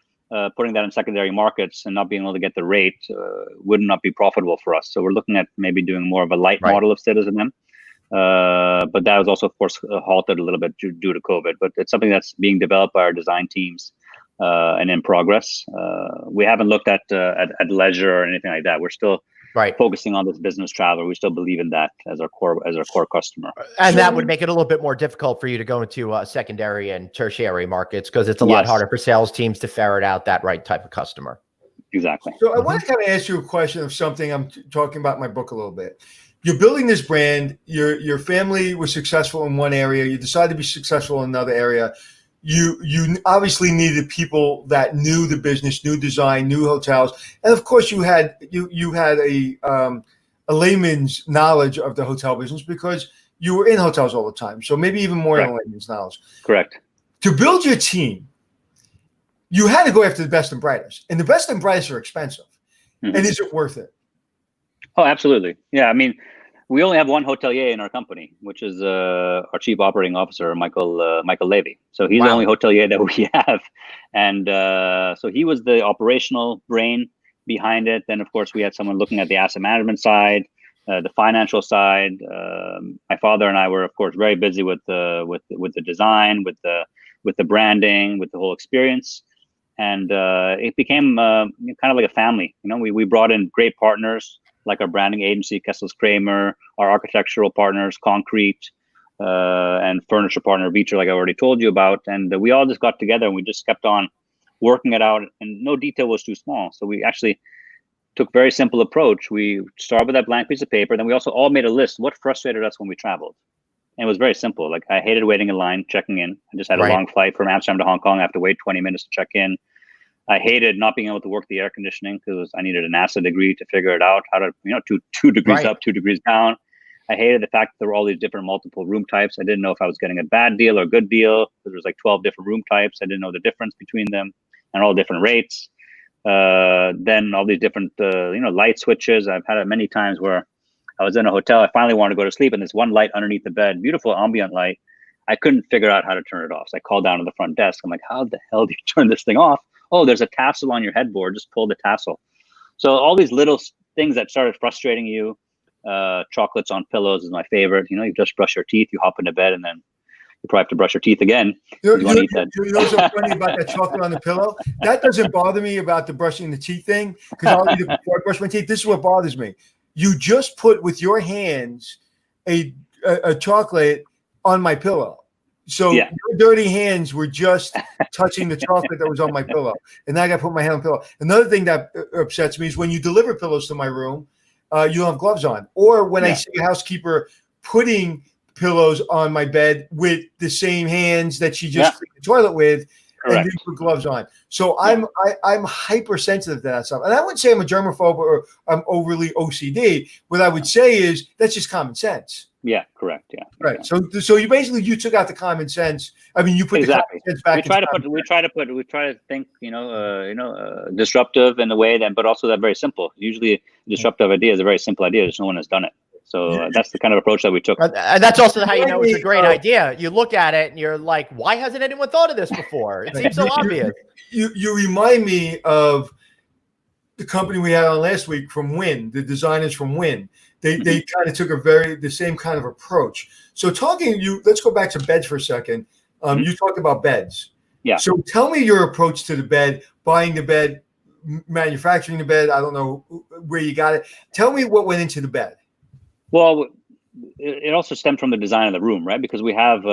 putting that in secondary markets and not being able to get the rate would not be profitable for us. So we're looking at maybe doing more of a light model of CitizenM. But that was also, of course, halted a little bit due to COVID. But it's something that's being developed by our design teams and in progress. We haven't looked at leisure or anything like that. We're still focusing on this business traveler. We still believe in that as our core customer. And that would make it a little bit more difficult for you to go into secondary and tertiary markets because it's a lot harder for sales teams to ferret out that right type of customer. Exactly. So I want to kind of ask you a question of something I'm talking about in my book a little bit. You're building this brand. Your family was successful in one area. You decided to be successful in another area. You obviously needed people that knew the business, knew design, knew hotels, and of course you had a layman's knowledge of the hotel business because you were in hotels all the time. So maybe even more than a layman's knowledge. Correct. To build your team, you had to go after the best and brightest, and the best and brightest are expensive. Mm-hmm. And is it worth it? Oh, absolutely. Yeah, I mean, we only have one hotelier in our company, which is our chief operating officer, Michael Levy. So he's the only hotelier that we have. And so he was the operational brain behind it. Then, of course, we had someone looking at the asset management side, the financial side. My father and I were, of course, very busy with the design, with the branding, with the whole experience. And it became kind of like a family. You know, we brought in great partners, like our branding agency, Kessel's Kramer, our architectural partners, Concrete, and furniture partner, Beecher, like I already told you about. And we all just got together and we just kept on working it out, and no detail was too small. So we actually took a very simple approach. We started with that blank piece of paper. Then we also all made a list. What frustrated us when we traveled? And it was very simple. Like, I hated waiting in line, checking in. I just had a long flight from Amsterdam to Hong Kong. I have to wait 20 minutes to check in. I hated not being able to work the air conditioning because I needed a NASA degree to figure it out, how to, two degrees up, 2 degrees down. I hated the fact that there were all these different multiple room types. I didn't know if I was getting a bad deal or a good deal because there was like 12 different room types. I didn't know the difference between them and all different rates. Then all these different, light switches. I've had it many times where I was in a hotel. I finally wanted to go to sleep and there's one light underneath the bed, beautiful ambient light. I couldn't figure out how to turn it off. So I called down to the front desk. I'm like, how the hell do you turn this thing off? Oh, there's a tassel on your headboard. Just pull the tassel. So all these little things that started frustrating you. Chocolates on pillows is my favorite. You just brush your teeth, you hop into bed, and then you probably have to brush your teeth again. You know what's so funny about that chocolate on the pillow? That doesn't bother me about the brushing the teeth thing, because I'll eat it before I brush my teeth. This is what bothers me. You just put with your hands a chocolate on my pillow. So your dirty hands were just touching the chocolate that was on my pillow. And now I got to put my hand on the pillow. Another thing that upsets me is when you deliver pillows to my room, you don't have gloves on. Or when I see a housekeeper putting pillows on my bed with the same hands that she just cleaned the toilet with, and they put gloves on. So I'm hypersensitive to that stuff. And I wouldn't say I'm a germaphobe or I'm overly OCD. What I would say is that's just common sense. Yeah, correct. Yeah. Right. So you took out the common sense. I mean, you put the common sense back. We try to think, disruptive in a way but also that very simple. Usually disruptive idea is a very simple idea. Just no one has done it. So that's the kind of approach that we took. And that's also how you know it's a great idea. You look at it and you're like, why hasn't anyone thought of this before? It seems so obvious. You remind me of the company we had on last week from Wynn, the designers from Wynn. They kind of took the same kind of approach. So let's go back to beds for a second. You talked about beds. Yeah. So tell me your approach to the bed, buying the bed, manufacturing the bed. I don't know where you got it. Tell me what went into the bed. Well, it also stemmed from the design of the room, right? Because we have,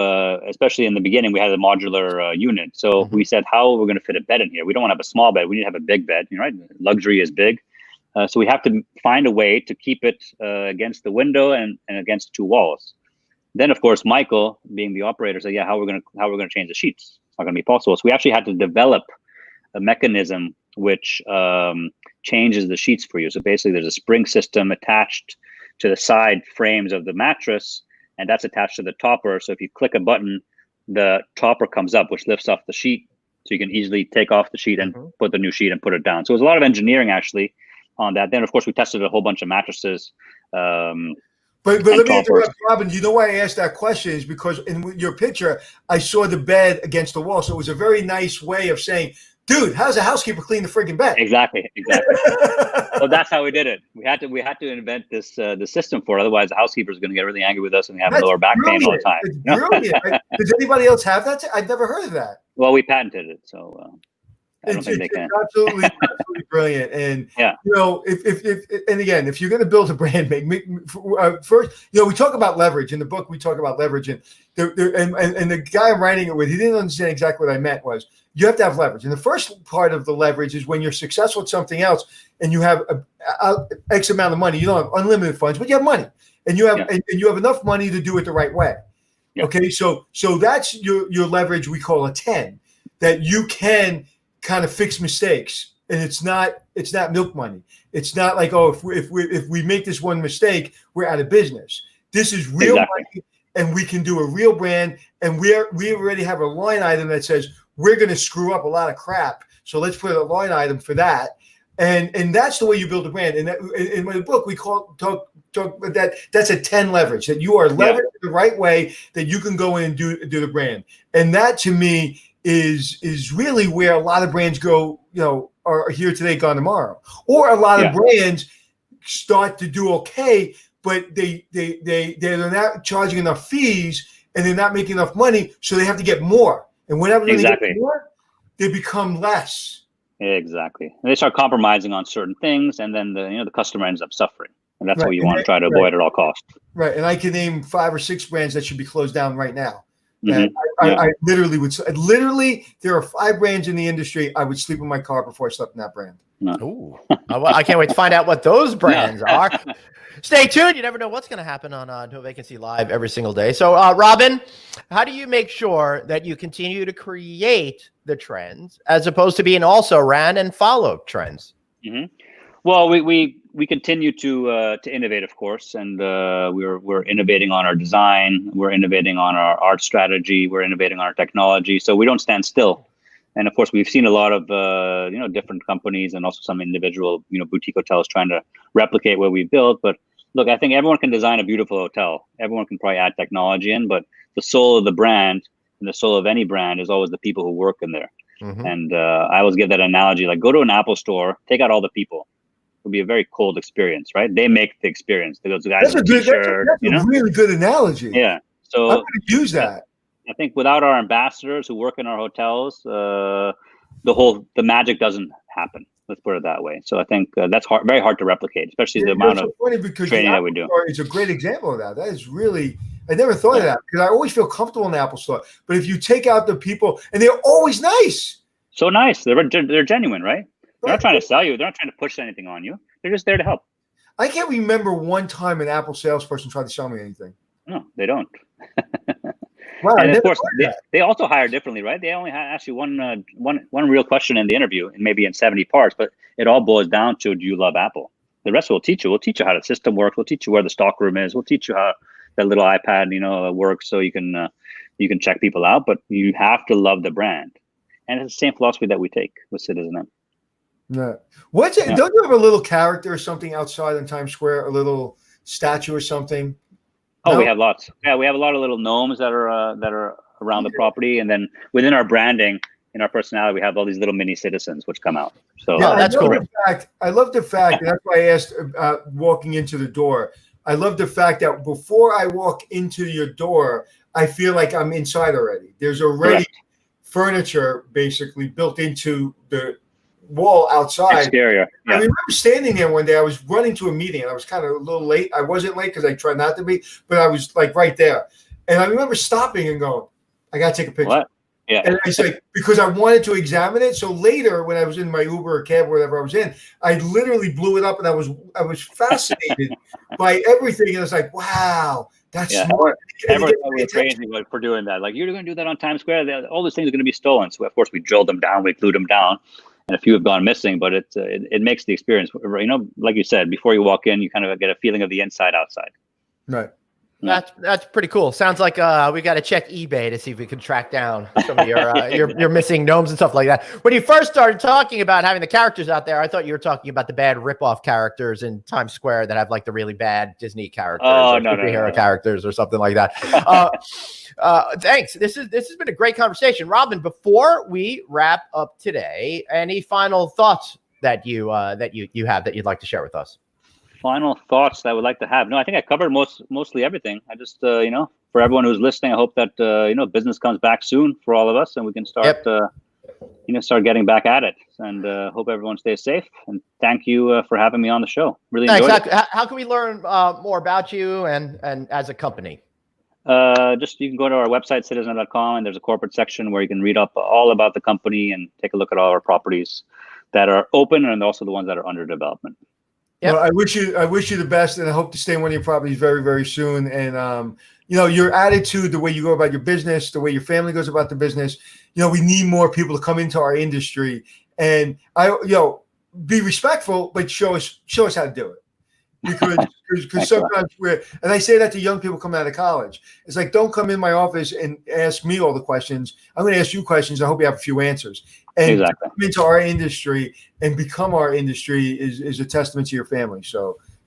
especially in the beginning, we had a modular unit. So we said, how are we going to fit a bed in here? We don't want to have a small bed. We need to have a big bed, right? Luxury is big. So we have to find a way to keep it against the window and against 2 walls. Then, of course, Michael, being the operator, said, how are we going to change the sheets? It's not going to be possible. So we actually had to develop a mechanism which changes the sheets for you. So basically, there's a spring system attached to the side frames of the mattress, and that's attached to the topper. So if you click a button, the topper comes up, which lifts off the sheet. So you can easily take off the sheet and put the new sheet and put it down. So there's a lot of engineering actually on that. Then of course we tested a whole bunch of mattresses. But let me interrupt, Robin. You know why I asked that question is because in your picture, I saw the bed against the wall. So it was a very nice way of saying, dude, how's a housekeeper clean the freaking bed? Exactly. So that's how we did it. We had to invent this the system for it. Otherwise, the housekeeper is going to get really angry with us and we have lower back pain all the time. It's brilliant. Does anybody else have that? I've never heard of that. Well, we patented it, so I don't think they can. Absolutely brilliant. And you know, if you're going to build a brand, first, you know, we talk about leverage in the book. We talk about leverage, and the guy I'm writing it with, he didn't understand exactly what I meant. Was you have to have leverage, and the first part of the leverage is when you're successful at something else, and you have a X amount of money. You don't have unlimited funds, but you have money, and you have and you have enough money to do it the right way. Yeah. Okay, so that's your leverage. We call a 10, that you can kind of fix mistakes, and it's not milk money. It's not like, oh, if we make this one mistake, we're out of business. This is real money, and we can do a real brand, and we already have a line item that says we're going to screw up a lot of crap, so let's put a line item for that, and that's the way you build a brand. And in my book, we talk that that's a 10 leverage, that you are leveraged the right way, that you can go in and do the brand, and that to me is really where a lot of brands go, you know, are here today, gone tomorrow. Or a lot of brands start to do okay, but they're not charging enough fees and they're not making enough money, so they have to get more. And whenever they get more, they become less. Exactly. And they start compromising on certain things, and then the customer ends up suffering. And that's what you want to try to avoid at all costs. Right. And I can name 5 or 6 brands that should be closed down right now. And I literally would. Literally, there are 5 brands in the industry. I would sleep in my car before I slept in that brand. Ooh. I can't wait to find out what those brands are. Stay tuned. You never know what's going to happen on No Vacancy Live every single day. So, Robin, how do you make sure that you continue to create the trends as opposed to being also ran and follow trends? Well, we continue to innovate, of course, and we're innovating on our design, we're innovating on our art strategy, we're innovating on our technology. So we don't stand still. And of course, we've seen a lot of different companies and also some individual boutique hotels trying to replicate what we've built. But look, I think everyone can design a beautiful hotel. Everyone can probably add technology in, but the soul of the brand and the soul of any brand is always the people who work in there. And I always give that analogy: like, go to an Apple store, take out all the people. Will be a very cold experience, right? They make the experience. Those guys in t-shirt, that's a really good analogy. Yeah. So I'm going to use that. I think without our ambassadors who work in our hotels, the magic doesn't happen. Let's put it that way. So I think that's very hard to replicate, especially the amount of training that we do. It's a great example of that. That is really, I never thought of that, because I always feel comfortable in the Apple store. But if you take out the people, and they're always nice. So nice. They're genuine, right? They're not trying to sell you. They're not trying to push anything on you. They're just there to help. I can't remember one time an Apple salesperson tried to sell me anything. No, they don't. Wow, and of course, they also hire differently, right? They only ask you one real question in the interview, and maybe in 70 parts, but it all boils down to, do you love Apple? The rest we'll teach you. We'll teach you how the system works. We'll teach you where the stock room is. We'll teach you how that little iPad, works, so you can check people out. But you have to love the brand, and it's the same philosophy that we take with CitizenM. No. Don't you have a little character or something outside in Times Square, a little statue or something? Oh, no? We have lots. Yeah, we have a lot of little gnomes that are around the property, and then within our branding, in our personality, we have all these little mini citizens which come out. So that's cool. I love the fact, and that's why I asked walking into the door. I love the fact that before I walk into your door, I feel like I'm inside already. There's already furniture basically built into the wall outside. Exterior. Yeah. I remember standing there one day. I was running to a meeting, and I was kind of a little late. I wasn't late because I tried not to be, but I was like right there. And I remember stopping and going, I got to take a picture. What? Yeah. And I said, because I wanted to examine it. So later, when I was in my Uber or cab, or whatever I was in, I literally blew it up, and I was fascinated by everything. And I was like, wow, that's smart. Everyone thought we were crazy for doing that. Like, you're going to do that on Times Square? All those things are going to be stolen. So of course we drilled them down, we glued them down. and a few have gone missing. But it makes the experience, like you said, before you walk in, you kind of get a feeling of the inside outside. Right. That's pretty cool. Sounds like we got to check eBay to see if we can track down some of your missing gnomes and stuff like that. When you first started talking about having the characters out there, I thought you were talking about the bad ripoff characters in Times Square that have like the really bad Disney characters, or superhero characters, or something like that. Thanks. This has been a great conversation, Robin. Before we wrap up today, any final thoughts that you have that you'd like to share with us? Final thoughts that I would like to have. No, I think I covered mostly everything. I just, for everyone who's listening, I hope that, business comes back soon for all of us, and we can start, start getting back at it. And hope everyone stays safe. And thank you for having me on the show. Really enjoyed it. How can we learn more about you and as a company? You can go to our website, CitizenM.com, and there's a corporate section where you can read up all about the company and take a look at all our properties that are open and also the ones that are under development. Yep. Well, I wish you the best, and I hope to stay in one of your properties very, very soon. And your attitude, the way you go about your business, the way your family goes about the business. We need more people to come into our industry, and be respectful, but show us how to do it. Because sometimes and I say that to young people coming out of college. It's like, don't come in my office and ask me all the questions. I'm going to ask you questions. I hope you have a few answers. And come into our industry and become our industry is a testament to your family.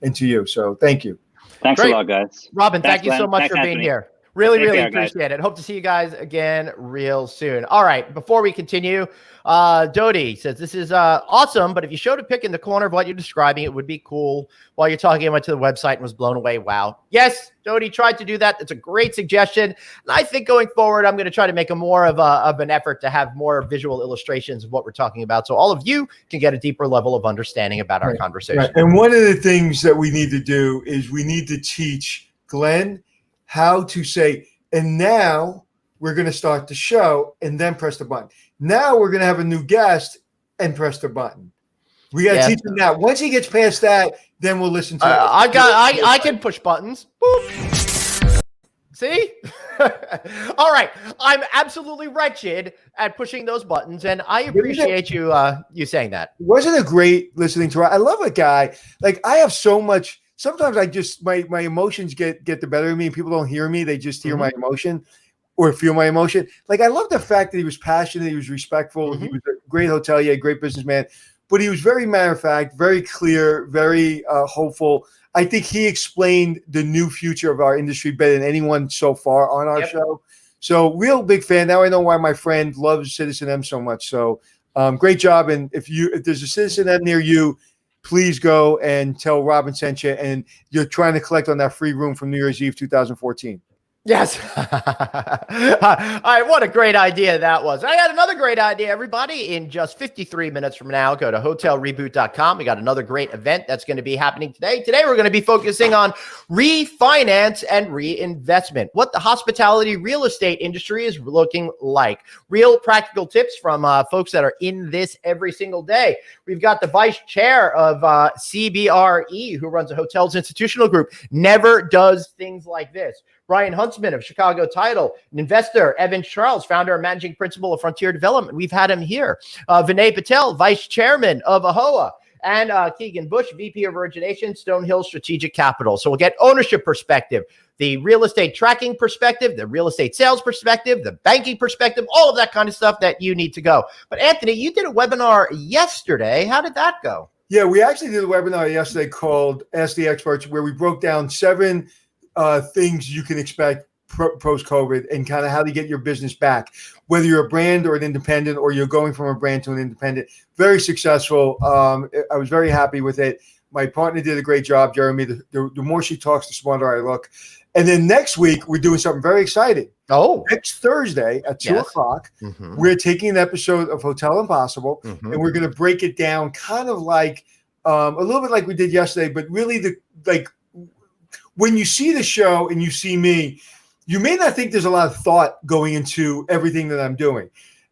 And to you. So thank you. Thanks a lot, guys. Robin, thank you so much for being here. Really appreciate it. Hope to see you guys again real soon. All right. Before we continue, Dodi says, this is awesome, but if you showed a pic in the corner of what you're describing, it would be cool. While you're talking, I went to the website and was blown away. Wow. Yes, Dodi tried to do that. That's a great suggestion. And I think going forward, I'm going to try to make a more of an effort to have more visual illustrations of what we're talking about, so all of you can get a deeper level of understanding about our conversation. Right. And one of the things that we need to do is we need to teach Glenn how to say, and now we're going to start the show, and then press the button. Now we're going to have a new guest and press the button. We got to teach him that. Once he gets past that, then we'll listen to it. I can push buttons. Boop. See? All right. I'm absolutely wretched at pushing those buttons, and I appreciate you saying that. Wasn't it great listening to her? I love a guy. Like, I have so much. Sometimes I just, my emotions get the better of me, and people don't hear me. They just hear my emotion or feel my emotion. Like, I love the fact that he was passionate. He was respectful. He was a great hotelier, a great businessman, but he was very matter of fact, very clear, very hopeful. I think he explained the new future of our industry better than anyone so far on our show. So real big fan. Now I know why my friend loves CitizenM so much. So great job. And if there's a CitizenM near you, please go and tell Robin sent you, and you're trying to collect on that free room from New Year's Eve 2014. Yes. All right. What a great idea that was. I got another great idea, everybody. In just 53 minutes from now, go to hotelreboot.com. We got another great event that's going to be happening today. Today, we're going to be focusing on refinance and reinvestment, what the hospitality real estate industry is looking like. Real practical tips from folks that are in this every single day. We've got the vice chair of CBRE, who runs a hotels institutional group, never does things like this. Brian Huntsman of Chicago Title, an investor. Evan Charles, founder and managing principal of Frontier Development. We've had him here. Vinay Patel, vice chairman of AHOA. And Keegan Bush, VP of Origination, Stonehill Strategic Capital. So we'll get ownership perspective, the real estate tracking perspective, the real estate sales perspective, the banking perspective, all of that kind of stuff that you need to go. But Anthony, you did a webinar yesterday. How did that go? Yeah, we actually did a webinar yesterday called Ask the Experts, where we broke down 7 things you can expect post-COVID and kind of how to get your business back, whether you're a brand or an independent, or you're going from a brand to an independent. Very successful. I was very happy with it. My partner did a great job, Jeremy. The more she talks, the smarter I look. And then next week, we're doing something very exciting. Oh, next Thursday at 2 o'clock, we're taking an episode of Hotel Impossible, and we're going to break it down kind of like a little bit like we did yesterday, but really when you see the show and you see me, you may not think there's a lot of thought going into everything that I'm doing.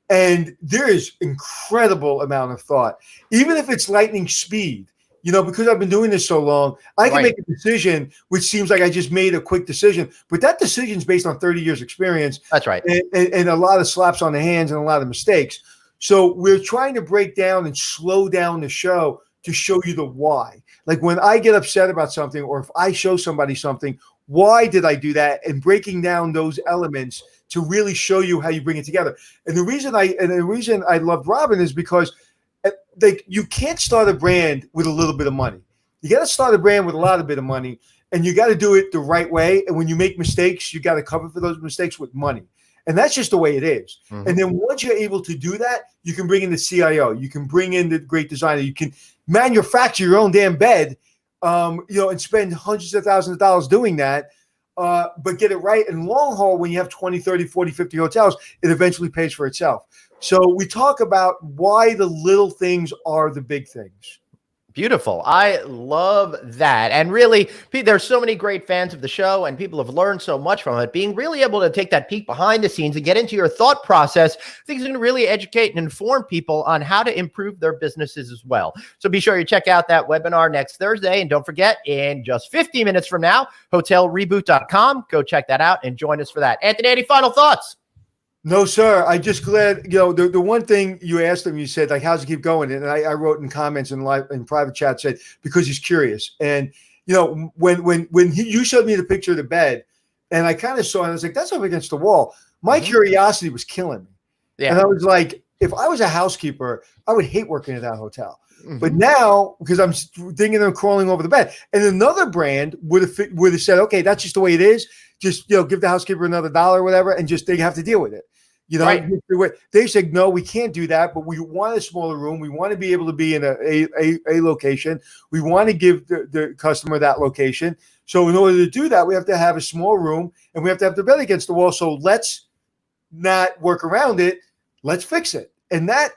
And there is incredible amount of thought, even if it's lightning speed, because I've been doing this so long, I can make a decision, which seems like I just made a quick decision, but that decision is based on 30 years experience. That's right. And a lot of slaps on the hands and a lot of mistakes. So we're trying to break down and slow down the show to show you the why. Like when I get upset about something, or if I show somebody something, why did I do that? And breaking down those elements to really show you how you bring it together. And the reason I loved Robin is because you can't start a brand with a little bit of money. You got to start a brand with a lot of bit of money, and you got to do it the right way. And when you make mistakes, you got to cover for those mistakes with money. And that's just the way it is. Mm-hmm. And then once you're able to do that, you can bring in the CIO, you can bring in the great designer, you can manufacture your own damn bed, and spend hundreds of thousands of dollars doing that. But get it right. And long haul, when you have 20, 30, 40, 50 hotels, it eventually pays for itself. So we talk about why the little things are the big things. Beautiful. I love that. And really, there's so many great fans of the show, and people have learned so much from it. Being really able to take that peek behind the scenes and get into your thought process, I think is going to really educate and inform people on how to improve their businesses as well. So be sure you check out that webinar next Thursday. And don't forget, in just 50 minutes from now, hotelreboot.com. Go check that out and join us for that. Anthony, any final thoughts? No, sir. I just glad, the one thing you asked him, you said, like, how's it keep going? And I wrote in comments in private chat, said, because he's curious. And, when you showed me the picture of the bed, and I kind of saw it, and I was like, that's up against the wall. My curiosity was killing me. Yeah. And I was like, if I was a housekeeper, I would hate working at that hotel. Mm-hmm. But now, because I'm thinking of crawling over the bed, and another brand would have said, okay, that's just the way it is. Just, give the housekeeper another $1 or whatever, and just, they have to deal with it. Right. They said, no, we can't do that, but we want a smaller room. We want to be able to be in a location. We want to give the customer that location. So in order to do that, we have to have a small room, and we have to have the bed against the wall. So let's not work around it. Let's fix it. And that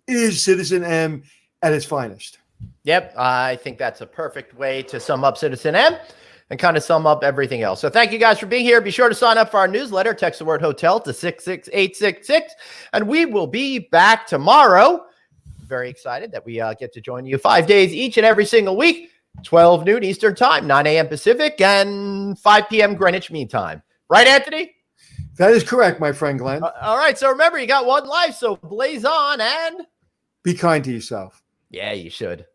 is CitizenM at its finest. Yep. I think that's a perfect way to sum up CitizenM and kind of sum up everything else. So thank you guys for being here. Be sure to sign up for our newsletter. Text the word hotel to 66866. And we will be back tomorrow. Very excited that we get to join you 5 days each and every single week, 12 noon Eastern time, 9 a.m. Pacific, and 5 p.m. Greenwich Mean Time. Right, Anthony? That is correct, my friend Glenn. All right. So remember, you got one life, so blaze on and be kind to yourself. Yeah, you should.